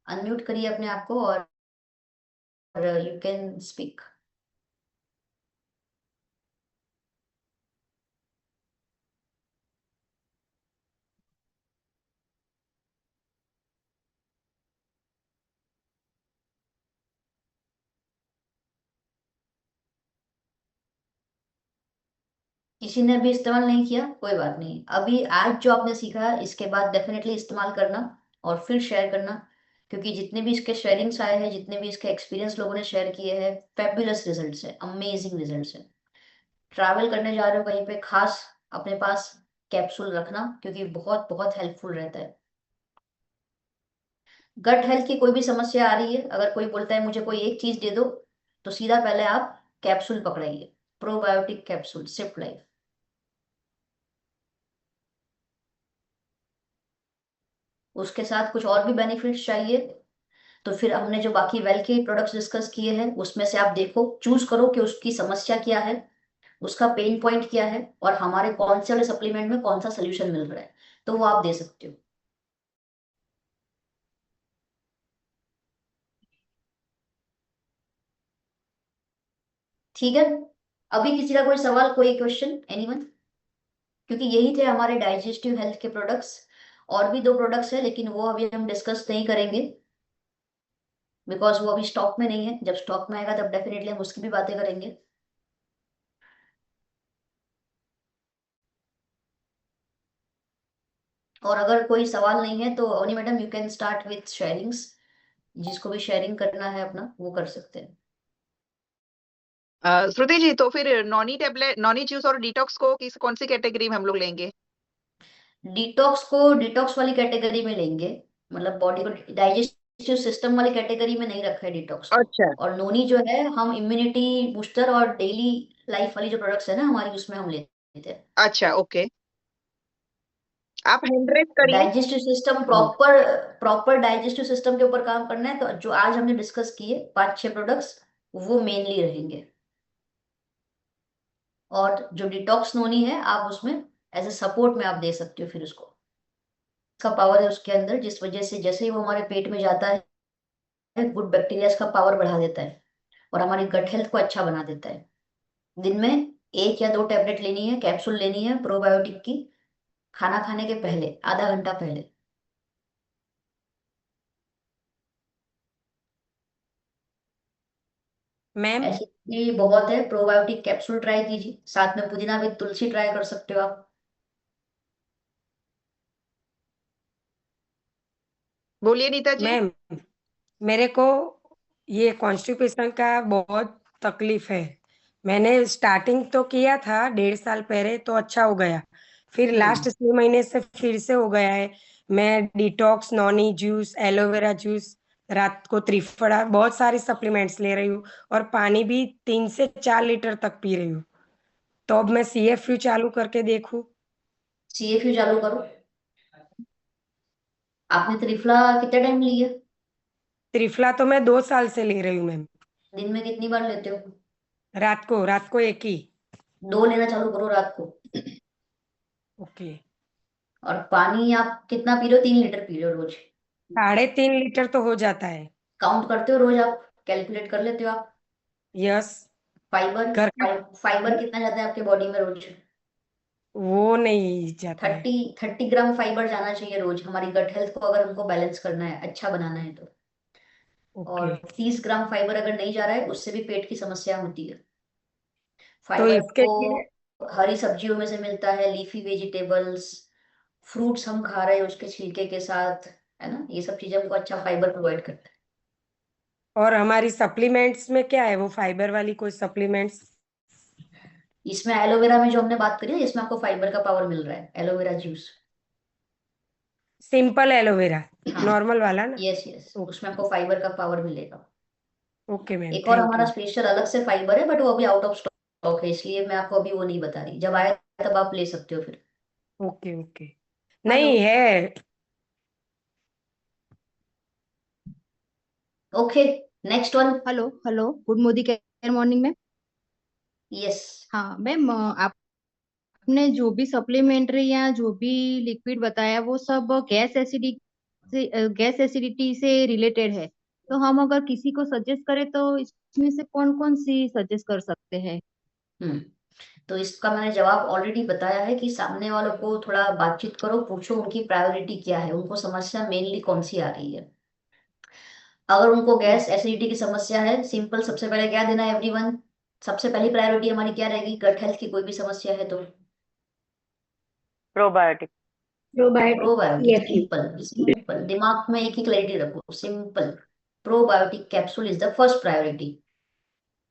अनम्यूट करिए अपने आप को, और यू कैन स्पीक। किसी ने भी इस्तेमाल नहीं किया, कोई बात नहीं, अभी आज जो आपने सीखा इसके बाद डेफिनेटली इस्तेमाल करना और फिर शेयर करना, क्योंकि जितने भी इसके शेयरिंग्स आए हैं, जितने भी इसके एक्सपीरियंस लोगों ने शेयर किए हैं, फेबुलस रिजल्ट्स है, अमेजिंग रिजल्ट्स है। ट्रैवल करने जा रहे हो कहीं पे, खास अपने पास कैप्सूल रखना, क्योंकि बहुत बहुत हेल्पफुल रहता है। गट हेल्थ की कोई भी समस्या आ रही है, अगर कोई बोलता है मुझे कोई एक चीज दे दो, तो सीधा पहले आप कैप्सूल पकड़ाइए, प्रोबायोटिक कैप्सूल सिप लाइफ। उसके साथ कुछ और भी बेनिफिट्स चाहिए, तो फिर हमने जो बाकी वेल के प्रोडक्ट्स डिस्कस किए हैं उसमें से आप देखो, चूज करो कि उसकी समस्या क्या है, उसका पेन पॉइंट क्या है, और हमारे कौन से वाले सप्लीमेंट में कौन सा सोल्यूशन मिल रहा है, तो वो आप दे सकते हो। ठीक है, अभी किसी का कोई सवाल, कोई क्वेश्चन, एनीवन? क्योंकि यही थे हमारे डाइजेस्टिव हेल्थ के प्रोडक्ट्स। और भी दो प्रोडक्ट्स है, लेकिन वो अभी हम डिस्कस नहीं करेंगे, बिकॉज वो अभी स्टॉक में नहीं है। जब स्टॉक में आएगा तब डेफिनेटली हम उसकी भी बातें करेंगे। और अगर कोई सवाल नहीं है तो Avani madam, you can start with sharings. जिसको भी शेयरिंग करना है अपना, वो कर सकते हैं। श्रुति जी, तो फिर नॉनी टेबलेट, नॉनी जूस और डिटॉक्स को कौन सी कैटेगरी में हम लोग लेंगे? डिटॉक्स को डिटॉक्स वाली कैटेगरी में लेंगे, मतलब बॉडी को डाइजेस्टिव सिस्टम वाली कैटेगरी में नहीं रखा है डिटॉक्स को। अच्छा। और नोनी जो है, हम इम्यूनिटी बूस्टर और डेली लाइफ वाली जो प्रोडक्ट्स है ना हमारी, उसमें हम लेते हैं। अच्छा, ओके, आप हैंड रेस करिए। डाइजेस्टिव सिस्टम हाँ। प्रॉपर, प्रॉपर डाइजेस्टिव सिस्टम के ऊपर काम करना है, तो जो आज हमने डिस्कस किए 5-6 प्रोडक्ट्स, वो मेनली रहेंगे। और जो डिटॉक्स नोनी है, आप उसमें एज ए सपोर्ट में आप दे सकते हो फिर उसको। इसका पावर है उसके अंदर, जिस वजह से जैसे ही वो हमारे पेट में जाता है, गुड बैक्टीरिया का पावर बढ़ा देता है और हमारी गट हेल्थ को अच्छा बना देता है। दिन में 1 या 2 टैबलेट लेनी है, कैप्सूल लेनी है प्रोबायोटिक की, खाना खाने के पहले, आधा घंटा पहले। मैम ऐसे ही बहुत है, प्रोबायोटिक कैप्सूल ट्राई कीजिए, साथ में पुदीना विद तुलसी ट्राई कर सकते हो आप। बोलिए नीता जी। मैम मेरे को ये कॉन्स्टिपेशन का बहुत तकलीफ है। मैंने स्टार्टिंग तो किया था 1.5 साल पहले, तो अच्छा हो गया। फिर लास्ट हम्म 6 महीने से फिर से हो गया है। मैं detox, Noni juice, aloe vera juice, रात को त्रिफला, बहुत सारी सप्लीमेंट्स ले रही हूँ। और पानी भी 3 से 4 लीटर तक पी रही हूँ। तो अब मैं CFU चालू करके देखूं। CFU चालू करो। आपने त्रिफला कितने टाइम लिया? त्रिफला तो मैं 2 साल से ले रही हूँ मैम। दिन में कितनी बार लेते हो? रात को एक ही। 2 लेना चालू करो रात को। ओके। और पानी आप कितना पी रहे हो? 3 लीटर पी रहे हो रोज? 3.5 लीटर तो हो जाता है। काउंट करते हो रोज? आप कैलकुलेट कर लेते हो आप? यस। फाइबर, घर का फाइबर कितना जाता है आपके बॉडी में रोज? वो नहीं जाता है। 30 ग्राम फाइबर जाना चाहिए रोज, हमारी गट हेल्थ को अगर हमको बैलेंस करना है, अच्छा बनाना है तो। ओके। और 30 ग्राम फाइबर अगर नहीं जा रहा है, उससे भी पेट की समस्या होती है। तो फाइबर इसके को लिए हरी सब्जियों में से मिलता है, लीफी वेजिटेबल्स, फ्रूट्स हम खा रहे हैं उसके छिलके के साथ, है ना, ये सब चीजें हमको अच्छा फाइबर प्रोवाइड करता है। और हमारी सप्लीमेंट्स में क्या है, वो फाइबर वाली कोई सप्लीमेंट्स? इसमें एलोवेरा में जो हमने बात करी है, इसमें आपको फाइबर का पावर मिल रहा है, एलोवेरा जूस। सिंपल एलोवेरा, हाँ, नॉर्मल वाला ना? यस यस, उसमें आपको फाइबर का पावर मिलेगा। ओके मैम, एक और थैंक हमारा यू। स्पेशल अलग से फाइबर है, बट वो अभी आउट ऑफ स्टॉक है, इसलिए मैं आपको अभी वो नहीं बता रही, जब आए तब आप ले सकते हो फिर। Okay okay. हेलो। नहीं है। Okay, next one. Hello hello, good Modi care morning में। यस। हाँ मैम, आपने जो भी सप्लीमेंट्री या जो भी लिक्विड बताया वो सब गैस एसिडिटी से रिलेटेड है। तो हम अगर किसी को सजेस्ट करें तो इसमें से कौन कौन सी सजेस्ट कर सकते हैं? हम्म तो इसका मैंने जवाब ऑलरेडी बताया है कि सामने वालों को थोड़ा बातचीत करो, पूछो उनकी प्रायोरिटी क्या है, उनको समस्या मेनली कौन सी आ रही है। अगर उनको गैस एसिडिटी की समस्या है, सिंपल, सबसे पहले क्या देना है एवरीवन? सबसे पहली प्रायोरिटी हमारी क्या रहेगी गट हेल्थ की कोई भी समस्या है तो? Probiotic. Probiotic. Probiotic. Yes ma'am. Simple simple, दिमाग में एक ही क्लैरिटी रखो, simple. Probiotic capsule is the first priority.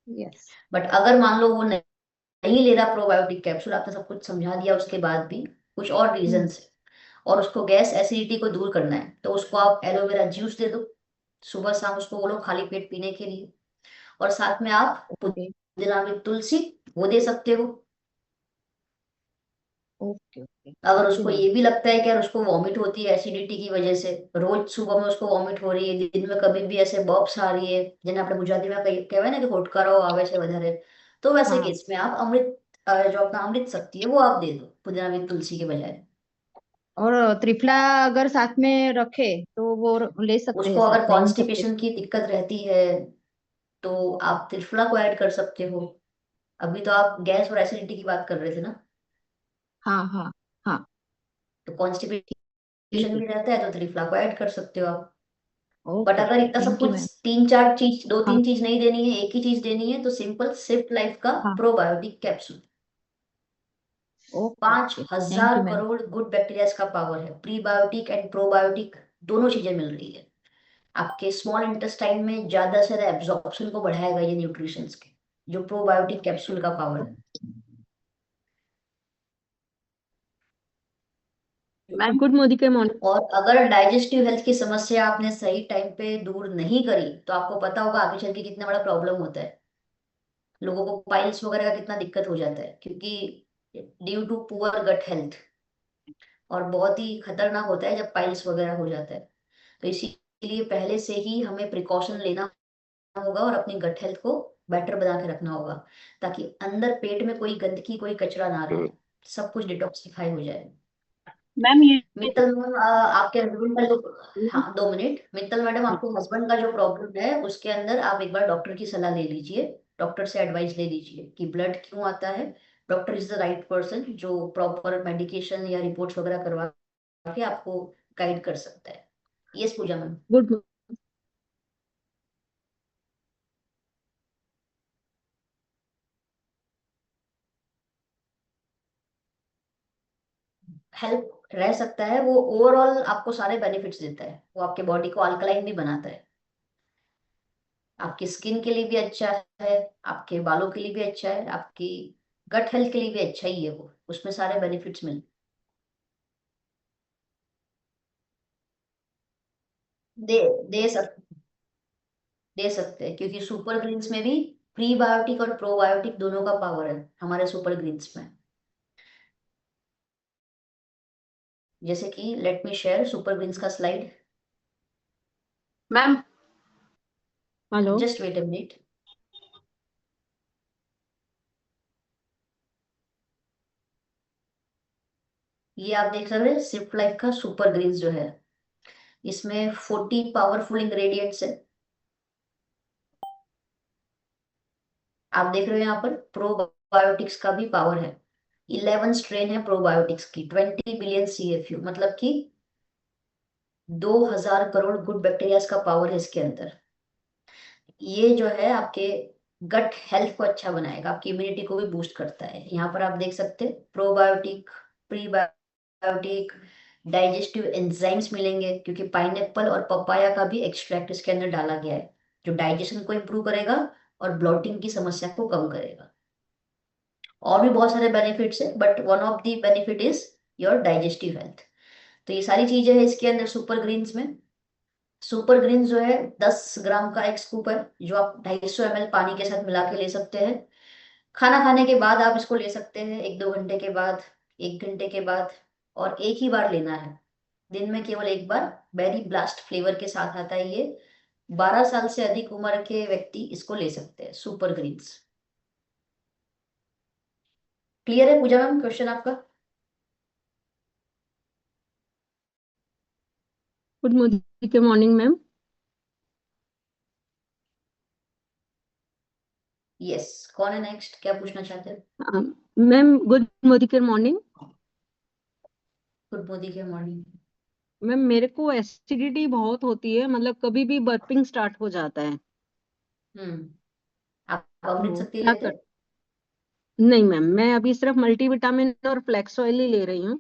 Yes. But अगर मान लो वो नहीं ले रहा प्रोबायोटिक कैप्सूल, आपने सब कुछ समझा दिया, उसके बाद भी कुछ और रीजन है और उसको गैस एसिडिटी को दूर करना है, तो उसको आप एलोवेरा जूस दे दो, सुबह शाम उसको बोलो खाली पेट पीने के लिए। और साथ में आप ओके पुदीना में तुलसी, वो दे सकते हो। ओके ओके, अगर थैंक यू उसको मैम। ये भी लगता है कि यार उसको वॉमिट होती है एसिडिटी की वजह से, रोज सुबह में उसको वॉमिट हो रही है, दिन में कभी भी ऐसे बॉप्स आ रही है, जिन्हें આપણે ગુજરાતીમાં કહેવાય ना कि હોઠકારો આવે છે વધારે, तो वैसे हाँ, केस में आप अमृत जो अपना अमृत शक्ति है वो आप दे दो पुदीना में तुलसी के बजाय। और त्रिफला अगर साथ में रखे तो वो ले सकते उसको हैं अगर साथ, नहीं सकते? कॉन्स्टिपेशन की दिक्कत रहती है तो आप त्रिफला को ऐड कर सकते हो। अभी तो आप गैस और एसिडिटी की बात कर रहे थे ना, हाँ हाँ हाँ। तो कॉन्स्टिपेशन ठीक है। भी रहता है तो त्रिफला को ऐड कर सकते हो आप। बट ओके अगर ओके, इतना सब थैंक यू कुछ मैम। तीन चार चीज, दो हाँ तीन चीज नहीं देनी है, एक ही चीज देनी है, तो सिंपल सिफ्ट लाइफ का हाँ। Probiotic capsule. ओके पांच ओके, थैंक हजार you ma'am. Crore good bacteria का पावर है, प्रीबायोटिक एंड प्रोबायोटिक दोनों चीजें मिल रही है। आपके स्मॉल इंटेस्टाइन में ज्यादा से ज्यादा एब्जॉर्प्शन को बढ़ाएगा ये न्यूट्रिशंस के, जो प्रोबायोटिक कैप्सूल का पावर है। मैम गुड मॉर्निंग के मॉर्निंग। और अगर डाइजेस्टिव हेल्थ की समस्या आपने सही टाइम पे दूर नहीं करी तो आपको पता होगा आगे चल के कितना बड़ा प्रॉब्लम होता है। लोगों को पाइल्स वगैरह का कितना दिक्कत हो जाता है, क्योंकि due to poor gut health. और बहुत ही खतरनाक होता है जब पाइल्स वगैरह हो जाता है। तो इसीलिए पहले से ही हमें प्रिकॉशन लेना होगा और अपनी गट हेल्थ को बेटर बना के रखना होगा, ताकि अंदर पेट में कोई गंदगी कोई कचरा ना रहे, सब कुछ डिटॉक्सिफाई हो जाए। मैम ये मित्तल मैम, आपके हस्बैंड का जो, हाँ 2 मिनट, मित्तल मैडम आपको हस्बैंड का जो प्रॉब्लम है उसके अंदर आप एक बार डॉक्टर की सलाह ले लीजिए, डॉक्टर से एडवाइस ले लीजिए कि ब्लड क्यों आता है। Doctor is the right person जो प्रॉपर मेडिकेशन या रिपोर्ट्स वगैरह करवा के आपको गाइड कर सकता है। यस पूजा मैम। गुड। हेल्प रह सकता है, वो ओवरऑल आपको सारे बेनिफिट्स देता है, वो आपके बॉडी को अल्कलाइन भी बनाता है, आपकी स्किन के लिए भी अच्छा है, आपके बालों के लिए भी अच्छा है, आपकी गट हेल्थ के लिए भी अच्छा ही है, वो उसमें सारे बेनिफिट्स मिल दे दे सक दे सकते हैं, क्योंकि सुपर ग्रीन्स में भी प्रीबायोटिक और प्रोबायोटिक दोनों का पावर है हमारे सुपर ग्रीन्स में। जैसे कि let me share super greens का slide. Ma'am hello. Just wait a minute. ये आप देख सकते हैं सिर्फ लाइफ का सुपर ग्रीन्स जो है, इसमें 40 पावरफुल इंग्रेडिएंट्स है। आप देख रहे हो यहाँ पर प्रोबायोटिक्स का भी पावर है, 11 स्ट्रेन है प्रोबायोटिक्स की, 20 बिलियन CFU, मतलब कि 2000 करोड़ गुड बैक्टीरिया का पावर है इसके अंदर। ये जो है आपके गट हेल्थ को अच्छा बनाएगा, आपकी इम्यूनिटी को भी बूस्ट करता है। यहाँ पर आप देख सकते हैं प्रोबायोटिक, प्रीबायोटिक, डाइजेस्टिव एंजाइम्स मिलेंगे, क्योंकि पाइनएप्पल और पपाया का भी एक्सट्रैक्ट इसके अंदर डाला गया है, जो डाइजेशन को इम्प्रूव करेगा और ब्लॉटिंग की समस्या को कम करेगा। और भी बहुत सारे बेनिफिट्स है, but one of the benefit is your digestive health. तो ये सारी चीजें हैं इसके अंदर सुपर ग्रीन्स में। सुपर ग्रीन जो है 10 ग्राम का एक स्कूप है, जो आप 250 ml पानी के साथ मिला के ले सकते हैं। खाना खाने के बाद आप इसको ले सकते हैं, 1-2 घंटे के बाद, 1 घंटे के बाद, और एक ही बार लेना है, दिन में केवल एक बार। बेरी ब्लास्ट फ्लेवर के साथ आता है ये। 12 साल से अधिक उम्र के व्यक्ति इसको ले सकते हैं, सुपर ग्रीन्स। क्लियर है पूजा मैम क्वेश्चन आपका? गुड मॉर्निंग के मॉर्निंग मैम। यस, कौन है नेक्स्ट, क्या पूछना चाहते हैं? मैम गुड मॉर्निंग के मॉर्निंग। गुड मोदी के मॉर्निंग। मैम मेरे को एसिडिटी बहुत होती है, मतलब कभी भी बर्पिंग स्टार्ट हो जाता है। हम्म। आप अमृत शक्ति क्या लेते कर हैं? नहीं मैम, मैं अभी सिर्फ मल्टीविटामिन और फ्लेक्स ऑयल ही ले रही हूँ।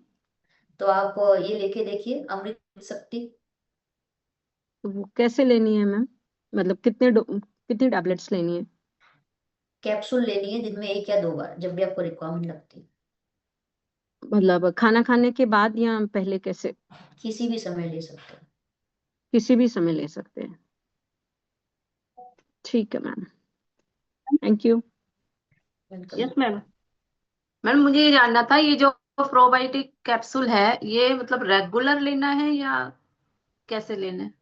तो आप ये लेके देखिए अमृत शक्ति। तो वो कैसे लेनी है मैम? मतलब कितनी टैबलेट्स लेनी है? कैप्सूल लेनी है दिन में 1 या 2 बार, जब भी आपको रिक्वायरमेंट लगती है। मतलब खाना खाने के बाद या पहले, कैसे? किसी भी समय ले सकते हैं। किसी भी समय ले सकते हैं। ठीक है ma'am, thank you. Welcome. Yes ma'am. Ma'am मुझे ये जानना था, ये जो प्रोबायोटिक कैप्सूल है, ये मतलब रेगुलर लेना है या कैसे लेना है?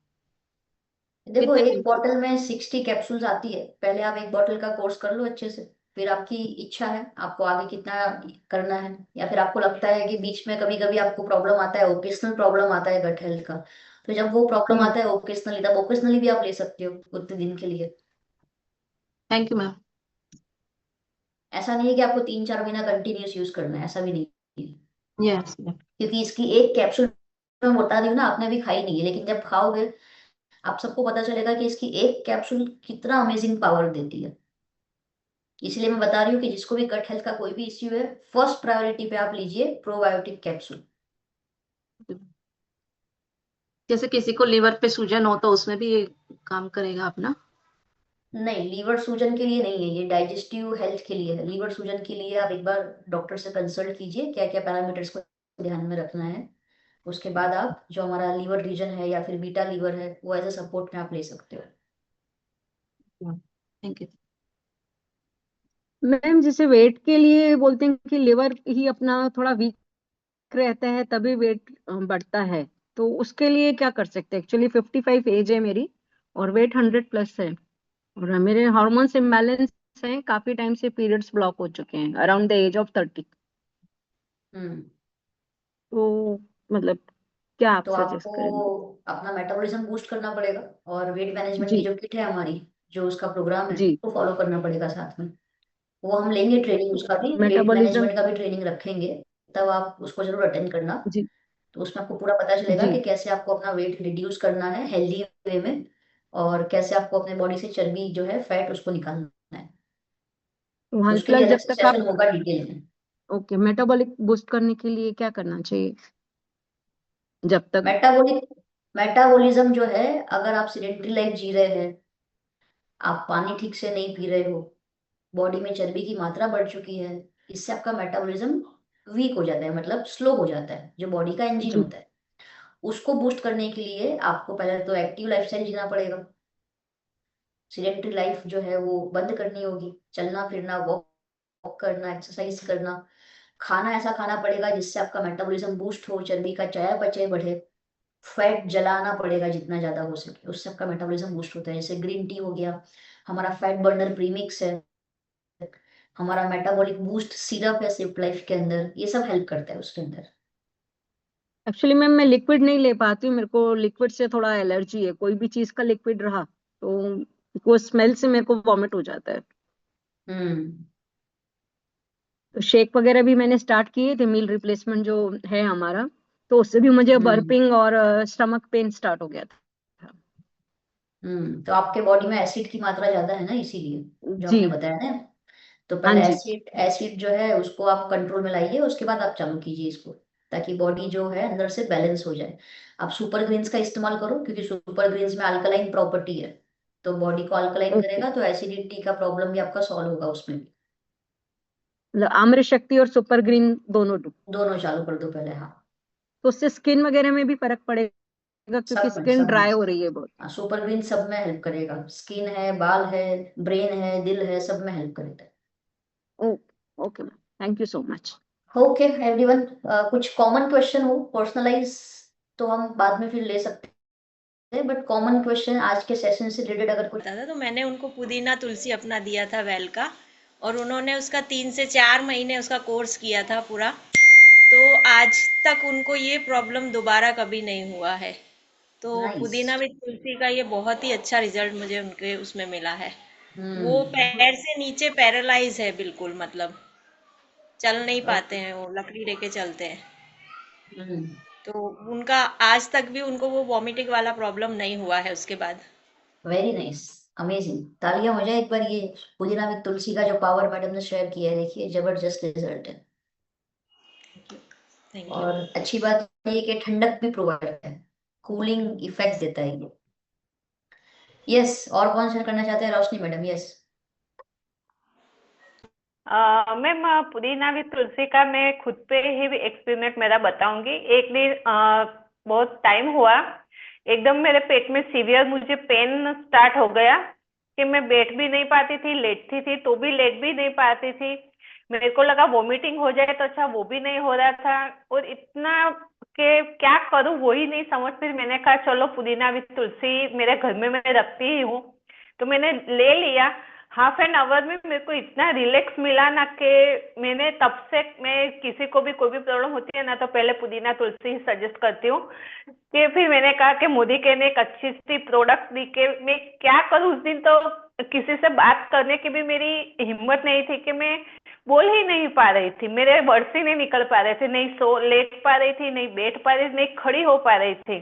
देखो, कितने एक दिन? बॉटल में 60 कैप्सूल्स आती है। पहले आप एक बॉटल का कोर्स कर लो अच्छे से, फिर आपकी इच्छा है आपको आगे कितना करना है। या फिर आपको लगता है कि बीच में कभी कभी आपको प्रॉब्लम आता है, ओकेशनल प्रॉब्लम आता है गट हेल्थ का, तो जब वो प्रॉब्लम आता है ओकेशनली, तब ओकेशनली भी आप ले सकते हो उतने दिन के लिए। Thank you ma'am. ऐसा नहीं है कि आपको 3-4 महीना कंटिन्यूस यूज करना है, ऐसा भी नहीं है। Yes ma'am. क्योंकि इसकी एक कैप्सूल, मैं बता रही हूँ ना, आपने अभी खाई नहीं है, लेकिन जब खाओगे आप सबको पता चलेगा कि इसकी एक कैप्सूल कितना अमेजिंग पावर देती है। इसलिए मैं बता रही हूँ कि जिसको भी गट हेल्थ का कोई भी इश्यू है, फर्स्ट प्रायोरिटी पे आप लीजिए प्रोबायोटिक कैप्सूल। जैसे किसी को लिवर पे सूजन हो तो उसमें भी ये काम करेगा अपना? नहीं, लीवर सूजन के लिए नहीं है, ये डाइजेस्टिव हेल्थ के लिए है। लीवर सूजन के लिए आप एक बार डॉक्टर से कंसल्ट कीजिए, क्या क्या पैरामीटर्स को ध्यान में रखना है। उसके बाद आप जो हमारा लीवर रीजन है या फिर बीटा लीवर है, वो एज ए सपोर्ट में आप ले सकते हो। Thank you. मैम जैसे वेट के लिए बोलते हैं कि लिवर ही अपना थोड़ा वीक रहता है तभी वेट बढ़ता है, तो उसके लिए क्या कर सकते हैं? एक्चुअली 55 एज है मेरी और वेट 100+ है, और मेरे हार्मोन्स इम्बैलेंस हैं, काफी टाइम से पीरियड्स ब्लॉक हो चुके हैं अराउंड द एज ऑफ 30। हम्म। तो मतलब क्या आप तो सजेस्ट आपको करेंगे? अपना मेटाबॉलिज्म बूस्ट करना पड़ेगा, और वेट मैनेजमेंट की जी जो किट है हमारी, जो उसका प्रोग्राम है, जी। वो फॉलो करना पड़ेगा साथ में। वो हम लेंगे ट्रेनिंग, उसका भी वेट मेटाबॉलिज्म। मैनेजमेंट का भी ट्रेनिंग रखेंगे। तब आप उसको जरूर अटेंड करना। जी तो उसमें आपको पूरा पता चलेगा जी। कि कैसे आपको अपना वेट रिड्यूस करना है हेल्दी वे में, और कैसे आपको अपने बॉडी से चर्बी जो है, फैट, उसको निकालना है। तो तो हाल उसके लिए फिलहाल अलग जब से तक आप, सेशन होगा डिटेल में। ओके, मेटाबॉलिक बूस्ट करने के लिए क्या करना चाहिए जब तक? मेटाबॉलिक मेटाबॉलिज्म जो है, अगर आप सिडेंट्री लाइफ जी रहे हैं, आप पानी ठीक से नहीं पी रहे हो, बॉडी में चर्बी की मात्रा बढ़ चुकी है, इससे आपका मेटाबॉलिज्म वीक हो जाता है, मतलब स्लो हो जाता है, जो बॉडी का इंजन जी होता है। उसको बूस्ट करने के लिए आपको पहले तो एक्टिव लाइफस्टाइल जीना पड़ेगा। सिडेंट्री लाइफ जो है वो बंद करनी होगी, चलना फिरना, वॉक करना, एक्सरसाइज करना। खाना ऐसा खाना पड़ेगा जिससे आपका मेटाबॉलिज्म बूस्ट हो, चर्बी का चयापचय बढ़े। फैट जलाना पड़ेगा जितना ज्यादा हो सके, उससे आपका मेटाबॉलिज्म बूस्ट होता है। जैसे ग्रीन टी हो गया, हमारा फैट बर्नर प्रीमिक्स है, हमारा मेटाबॉलिक बूस्ट सिरप है सिप लाइफ के अंदर, ये सब हेल्प करता है उसके अंदर। एक्चुअली मैम मैं लिक्विड नहीं ले पाती हूँ, मेरे को लिक्विड से थोड़ा एलर्जी है, कोई भी चीज का लिक्विड रहा तो वो स्मेल से मेरे को वॉमिट हो जाता है। हम्म। तो शेक वगैरह भी मैंने स्टार्ट किए थे, मील रिप्लेसमेंट जो है हमारा, तो उससे भी मुझे हम्म। बर्पिंग और स्टमक पेन स्टार्ट हो गया था। तो आपके बॉडी में एसिड की मात्रा ज्यादा है ना, इसीलिए जो जी आपने बताया ना। तो हाँ पहले जी। एसिड एसिड जो है उसको आप कंट्रोल में लाइए, उसके बाद आप चालू कीजिए इसको, ताकि बॉडी जो है अंदर से बैलेंस हो जाए। आप सुपर ग्रीन्स का इस्तेमाल करो, क्योंकि सुपर ग्रीन्स में अल्कलाइन प्रॉपर्टी है, तो बॉडी को अल्कलाइन ओके, करेगा, तो एसिडिटी का प्रॉब्लम भी आपका सॉल्व होगा उसमें भी। मतलब आम्र शक्ति और सुपर ग्रीन दोनों दो? दोनों चालू कर दो पहले, हाँ। तो उससे स्किन वगैरह में भी फर्क पड़ेगा क्योंकि सब में, स्किन सब में। ड्राई हो रही है बहुत? हाँ, सुपर ग्रीन सब में हेल्प करेगा, स्किन है, बाल है, ब्रेन है, दिल है, सब में हेल्प करेगा। Okay okay ma'am, thank you so much. Okay everyone, कुछ कॉमन क्वेश्चन हो पर्सनलाइज तो हम बाद में फिर ले सकते हैं, बट कॉमन क्वेश्चन आज के सेशन से रिलेटेड अगर कुछ। था तो मैंने उनको पुदीना तुलसी अपना दिया था वेल का, और उन्होंने उसका 3 से 4 महीने उसका कोर्स किया था पूरा। तो आज तक उनको ये प्रॉब्लम दोबारा कभी नहीं हुआ है। तो नाइस। पुदीना विद तुलसी का ये बहुत ही अच्छा रिजल्ट मुझे उनके उसमें मिला है। वो हम्म। पैर से नीचे पैरालाइज है बिल्कुल, मतलब चल नहीं पाते ओके। हैं, वो लकड़ी लेके चलते हैं। हम्म। तो उनका आज तक भी उनको वो वॉमिटिंग वाला प्रॉब्लम नहीं हुआ है उसके बाद। Very nice. अमेजिंग, तालियां हो जाए एक बार। ये पुदीना विद तुलसी का जो पावर मैडम ने शेयर किया है, देखिए जबरदस्त रिजल्ट है। Thank you. और अच्छी बात ये कि ठंडक भी प्रोवाइड करता है, कूलिंग इफेक्ट देता है ये। यस, और कौन शेयर करना चाहते हैं? रोशनी मैडम, यस। मैम, पुदीना विद तुलसी का मैं खुद पे ही एक्सपेरिमेंट मेरा बताऊंगी। एक दिन बहुत टाइम हुआ, एकदम मेरे पेट में सीवियर मुझे पेन स्टार्ट हो गया कि मैं बैठ भी नहीं पाती थी, लेटती थी तो भी लेट भी नहीं पाती थी। मेरे को लगा वोमिटिंग हो जाए तो अच्छा, वो भी नहीं हो रहा था। और इतना कि क्या करूं वो ही नहीं समझ। फिर मैंने कहा चलो पुदीना विद तुलसी मेरे घर में मैं रखती ही हूँ, तो मैंने ले लिया। हाफ एन आवर में मेरे को इतना रिलैक्स मिला ना कि मैंने तब से, मैं किसी को भी कोई भी प्रॉब्लम होती है ना तो पहले पुदीना तुलसी ही सजेस्ट करती हूँ। कि फिर मैंने कहा कि मोदी के ने एक अच्छी सी प्रोडक्ट दी कि मैं क्या करूँ। उस दिन तो किसी से बात करने की भी मेरी हिम्मत नहीं थी कि मैं बोल ही नहीं पा रही थी, मेरे वर्ड्स ही नहीं निकल पा रहे थे, नहीं सो लेट पा रही थी, नहीं बैठ पा रही थी, नहीं खड़ी हो पा रही थी।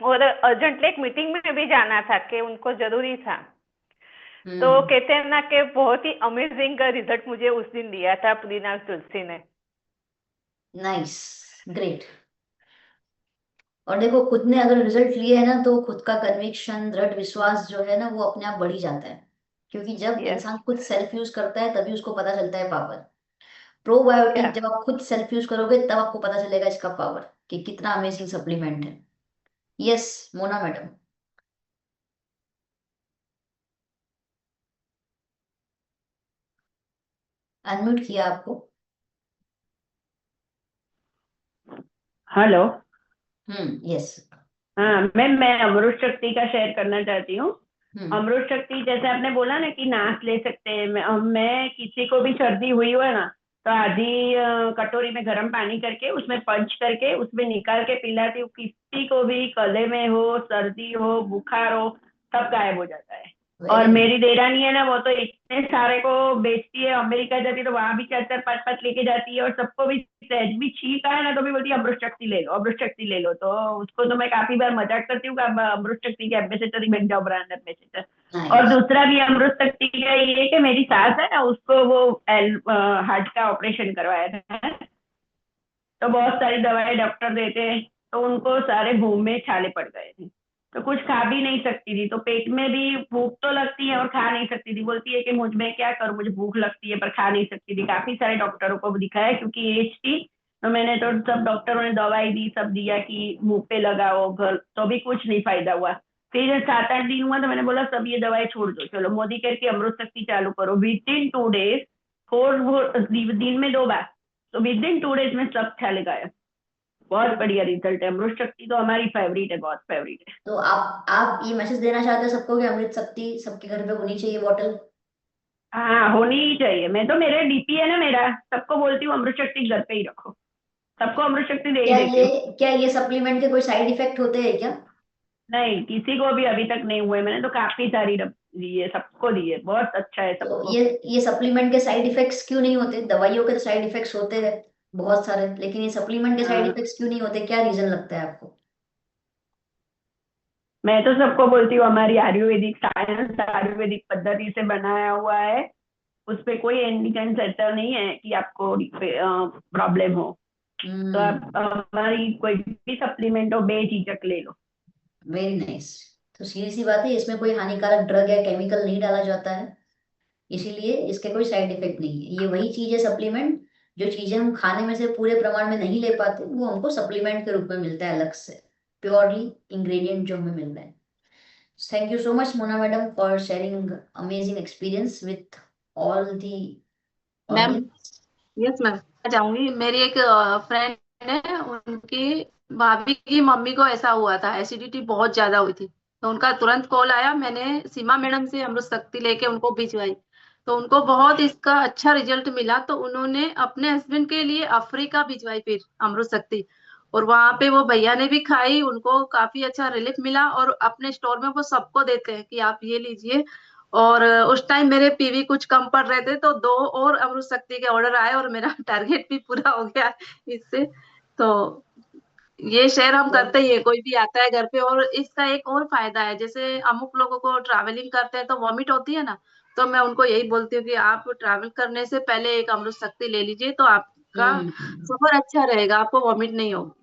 और अर्जेंटली एक मीटिंग में भी जाना था कि उनको जरूरी था। तो कहते हैं ना कि बहुत ही अमेजिंग रिजल्ट मुझे उस दिन दिया था पुदीना तुलसी ने। Nice, great. और देखो, खुद ने अगर रिजल्ट लिए है ना, तो खुद का कन्विक्शन, दृढ़ विश्वास जो है ना, वो अपने आप बढ़ ही जाता है। क्योंकि जब यस। इंसान खुद सेल्फ यूज करता है तभी उसको पता चलता है पावर। प्रोबायोटिक जब आप खुद सेल्फ यूज करोगे तब आपको पता चलेगा इसका पावर, कि कितना अमेजिंग सप्लीमेंट है। Yes, Mona madam. अनम्यूट किया आपको। हेलो। यस। हाँ मैम, मैं अमृत शक्ति का शेयर करना चाहती हूँ। हम्म। अमृत शक्ति जैसे आपने बोला ना कि नाश ले सकते हैं, मैं किसी को भी सर्दी हुई हो ना तो आधी कटोरी में गर्म पानी करके उसमें पंच करके उसमें निकाल के पिलाती हूँ। किसी को भी गले में हो, सर्दी हो, बुखार हो, सब गायब हो जाता है। और वेरी मेरी देरानी है ना, वो तो इतने सारे को बेचती है, अमेरिका जाती है तो वहां भी 4-4 5-5 लेके जाती है और सबको भी सहज भी छींका है ना तो भी बोलती है अमृत शक्ति ले लो, अमृत शक्ति ले लो। तो उसको तो मैं काफी बार मजाक करती हूँ कि अब अमृत शक्ति के एम्बेसडर ही बन जाओ, ब्रांड एम्बेसडर। और नाइस। दूसरा भी अमृत शक्ति का ये है कि मेरी सास है ना, उसको वो हार्ट का ऑपरेशन करवाया था, तो बहुत सारी दवाएं डॉक्टर देते हैं, तो उनको सारे मुंह में छाले पड़ गए थे, तो कुछ खा भी नहीं सकती थी। तो पेट में भी भूख तो लगती है और खा नहीं सकती थी। बोलती है कि मुझ में क्या करूं, मुझे भूख लगती है पर खा नहीं सकती थी। काफी सारे डॉक्टरों को दिखाया क्योंकि एज थी, तो मैंने तो सब डॉक्टरों ने दवाई दी, सब दिया कि मुंह पे लगाओ घर, तो भी कुछ नहीं फायदा हुआ। फिर 7-8 दिन हुआ तो मैंने बोला सब ये दवाई छोड़ दो, चलो मोदी करके अमृत शक्ति चालू करो। विद इन 2 डेज, 4 दिन में 2 बार, तो विद इन 2 डेज में सब छाले गायब। बहुत बढ़िया रिजल्ट है। अमृत शक्ति तो हमारी फेवरेट है, बहुत फेवरेट है। तो आप ये मैसेज देना चाहते हैं सबको कि अमृत शक्ति सबके घर पे होनी चाहिए बॉटल? हाँ होनी ही चाहिए। मैं तो, मेरे डीपी है ना मेरा, सबको बोलती हूँ अमृत शक्ति घर पे ही रखो, सबको अमृत शक्ति दे ही क्या देती ये हूँ। क्या ये सप्लीमेंट के कोई साइड इफेक्ट होते हैं क्या? नहीं, किसी को भी अभी तक नहीं हुए। मैंने तो काफी सारी दी है, सबको दी है, बहुत अच्छा है तो सबको। ये सप्लीमेंट के साइड इफेक्ट्स क्यों नहीं होते? दवाइयों के तो साइड इफेक्ट्स होते हैं बहुत सारे, लेकिन ये सप्लीमेंट के साइड हाँ, इफेक्ट्स क्यों नहीं होते? क्या रीजन लगता है आपको? मैं तो सबको बोलती हूँ हमारी आयुर्वेदिक साइंस, आयुर्वेदिक पद्धति से बनाया हुआ है, उस पे कोई इंडिकेटर नहीं है कि आपको प्रॉब्लम हो। तो आप हमारी कोई भी सप्लीमेंट हो बेझिझक ले लो। Very nice. तो सीधी सी बात है, इसमें कोई हानिकारक ड्रग या केमिकल नहीं डाला जाता है, इसीलिए इसके कोई साइड इफेक्ट नहीं है। ये वही चीज है सप्लीमेंट, जो चीजें हम खाने में से पूरे प्रमाण में नहीं ले पाते वो हमको सप्लीमेंट के रूप में मिलता है अलग से, प्योरली इंग्रेडिएंट जो हमें मिल रहा है। Thank you so much Mona madam for sharing amazing experience with all the ma'am, audience. Yes ma'am, जाऊंगी। मेरी एक फ्रेंड है, उनकी भाभी की मम्मी को ऐसा हुआ था, एसिडिटी बहुत ज्यादा हुई थी, तो उनका तुरंत कॉल आया। मैंने सीमा मैडम से अमृत शक्ति लेके उनको भिजवाई, तो उनको बहुत इसका अच्छा रिजल्ट मिला। तो उन्होंने अपने हस्बैंड के लिए अफ्रीका भिजवाई फिर अमृत शक्ति, और वहां पे वो भैया ने भी खाई, उनको काफी अच्छा रिलीफ मिला। और अपने स्टोर में वो सबको देते हैं कि आप ये लीजिए। और उस टाइम मेरे पीवी कुछ कम पड़ रहे थे, तो 2 और अमृत शक्ति के ऑर्डर आए और मेरा टारगेट भी पूरा हो गया इससे। तो ये शेयर हम तो करते ही है, कोई भी आता है घर पे। और इसका एक और फायदा है, जैसे अमुक लोगों को ट्रैवलिंग करते हैं तो वॉमिट होती है ना, तो मैं उनको यही बोलती हूँ कि आप ट्रैवल करने से पहले एक अमृत शक्ति ले लीजिए, तो आपका सफर अच्छा रहेगा, आपको वॉमिट नहीं होगी।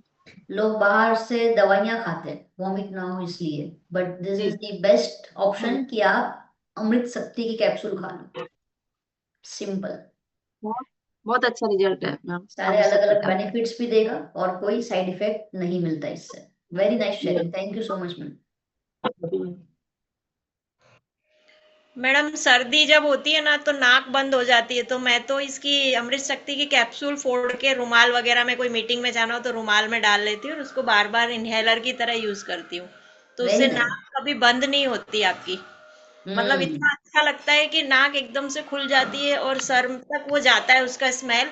लोग बाहर से दवाइयां खाते हैं वॉमिट ना हो इसलिए, बट दिस जी। इज द बेस्ट ऑप्शन कि आप अमृत शक्ति की कैप्सूल खा लो। सिंपल। बहुत बहुत अच्छा रिजल्ट है मैम सारे अमृत अलग शक्ति अलग का। बेनिफिट्स भी देगा और कोई साइड इफेक्ट नहीं मिलता इससे। Very nice sharing, thank you so much ma'am. Madam सर्दी जब होती है ना तो नाक बंद हो जाती है, तो मैं तो इसकी अमृत शक्ति की कैप्सूल फोड़ के रुमाल वगैरह में, कोई मीटिंग में जाना हो तो रुमाल में डाल लेती हूँ और उसको बार बार इनहेलर की तरह यूज करती हूँ, तो वेरी उससे नाइस। नाक कभी बंद नहीं होती आपकी। मतलब इतना अच्छा लगता है कि नाक एकदम से खुल जाती है और सर तक वो जाता है उसका स्मेल,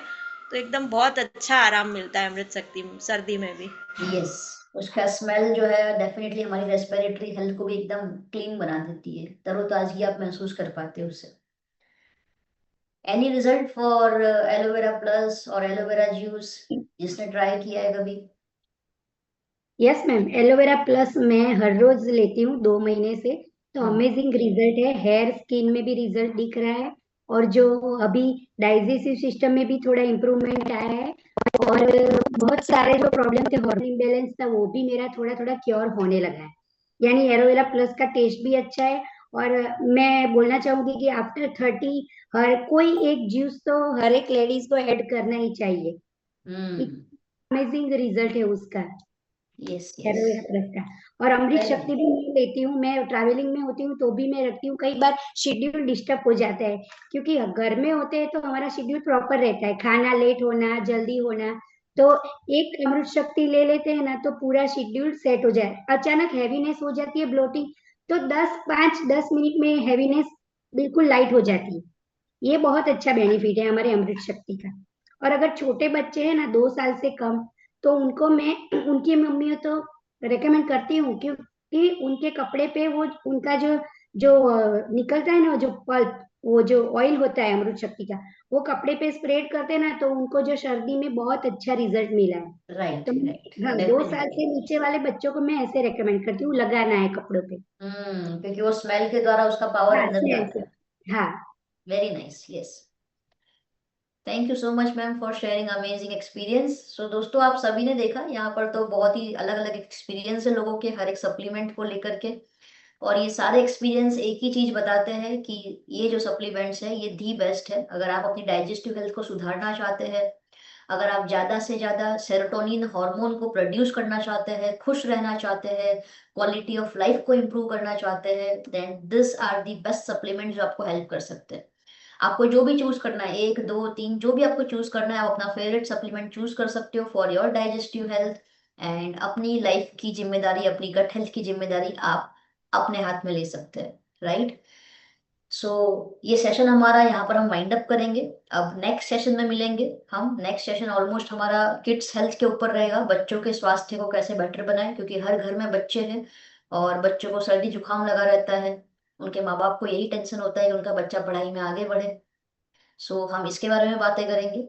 तो एकदम बहुत अच्छा आराम मिलता है अमृत शक्ति सर्दी में भी। यस, उसका स्मेल जो है डेफिनेटली हमारी रेस्पिरेटरी हेल्थ को भी एकदम क्लीन बना देती है, तरोताजगी आप महसूस कर पाते हो उससे। Any result for aloe vera plus और एलोवेरा जूस, जिसने ट्राई किया है कभी? यस मैम, एलोवेरा प्लस मैं हर रोज लेती हूँ 2 महीने से, तो अमेजिंग रिजल्ट है। हेयर स्किन में भी रिजल्ट दिख रहा है, और जो अभी डाइजेस्टिव सिस्टम में भी थोड़ा इम्प्रूवमेंट आया है, और बहुत सारे जो प्रॉब्लम थे, हार्मोन इम्बेलेंस था, वो भी मेरा थोड़ा थोड़ा क्योर होने लगा है। यानी एलोवेरा प्लस का टेस्ट भी अच्छा है। और मैं बोलना चाहूंगी कि आफ्टर 30 हर कोई एक जूस तो हर एक लेडीज को ऐड करना ही चाहिए। अमेजिंग रिजल्ट है उसका, यस यस, एलोवेरा प्लस का। और अमृत वेरी शक्ति भी मैं लेती हूँ, मैं ट्रैवलिंग में होती हूँ तो भी मैं रखती हूँ। कई बार शेड्यूल डिस्टर्ब हो जाता है, क्योंकि घर में होते हैं तो हमारा शेड्यूल प्रॉपर रहता है, खाना लेट होना, जल्दी होना, तो एक अमृत शक्ति ले लेते हैं ना तो पूरा शेड्यूल सेट हो जाए। अचानक हैवीनेस हो जाती है, ब्लोटिंग, तो 5-10 मिनट में हैवीनेस बिल्कुल लाइट हो जाती है। ये बहुत अच्छा बेनिफिट है हमारे अमृत शक्ति का। और अगर छोटे बच्चे हैं ना 2 साल से कम, तो उनको मैं उनकी मम्मियों तो रेकमेंड करती हूँ, क्योंकि उनके कपड़े पे वो उनका जो जो निकलता है ना, जो पल्प, वो जो ऑयल होता है अमृत शक्ति का, वो कपड़े पे स्प्रेड करते हैं ना, तो उनको जो सर्दी में बहुत अच्छा रिजल्ट मिला है। राइट तो राइट, हाँ, 2 साल डेफिनेटली। से नीचे वाले बच्चों को मैं ऐसे रेकमेंड करती हूँ, लगाना है कपड़ों पे। क्योंकि वो स्मेल के द्वारा उसका पावर हाँ, अंदर स्मेल जाता से। है। हाँ। Very nice, yes. Thank you so much ma'am for sharing amazing experience. So दोस्तों, आप सभी ने देखा यहाँ पर तो बहुत ही अलग अलग एक्सपीरियंस है लोगों के हर एक सप्लीमेंट को लेकर के, और ये सारे एक्सपीरियंस एक ही चीज बताते हैं कि ये जो सप्लीमेंट्स है ये दी बेस्ट है अगर आप अपनी डाइजेस्टिव हेल्थ को सुधारना चाहते हैं, अगर आप ज्यादा से ज्यादा सेरोटोनिन हार्मोन को प्रोड्यूस करना चाहते हैं, खुश रहना चाहते हैं, क्वालिटी ऑफ लाइफ को इम्प्रूव करना चाहते हैं, then this are the best supplement जो आपको हेल्प कर सकते हैं। आपको जो भी चूज करना है, 1 2 3 जो भी आपको चूज करना है, आप अपना फेवरेट सप्लीमेंट चूज कर सकते हो for your digestive health. And अपनी लाइफ की जिम्मेदारी, अपनी गट हेल्थ की जिम्मेदारी आप अपने हाथ में ले सकते हैं, राइट? सो ये सेशन हमारा यहाँ पर हम वाइंड अप करेंगे। अब नेक्स्ट सेशन में मिलेंगे हम। नेक्स्ट सेशन ऑलमोस्ट हमारा किड्स हेल्थ के ऊपर रहेगा, बच्चों के स्वास्थ्य को कैसे बेटर बनाएं, क्योंकि हर घर में बच्चे हैं और बच्चों को सर्दी जुकाम लगा रहता है। उनके माँ बाप को यही टेंशन होता है कि उनका बच्चा पढ़ाई में आगे बढ़े। सो हम इसके बारे में बातें करेंगे।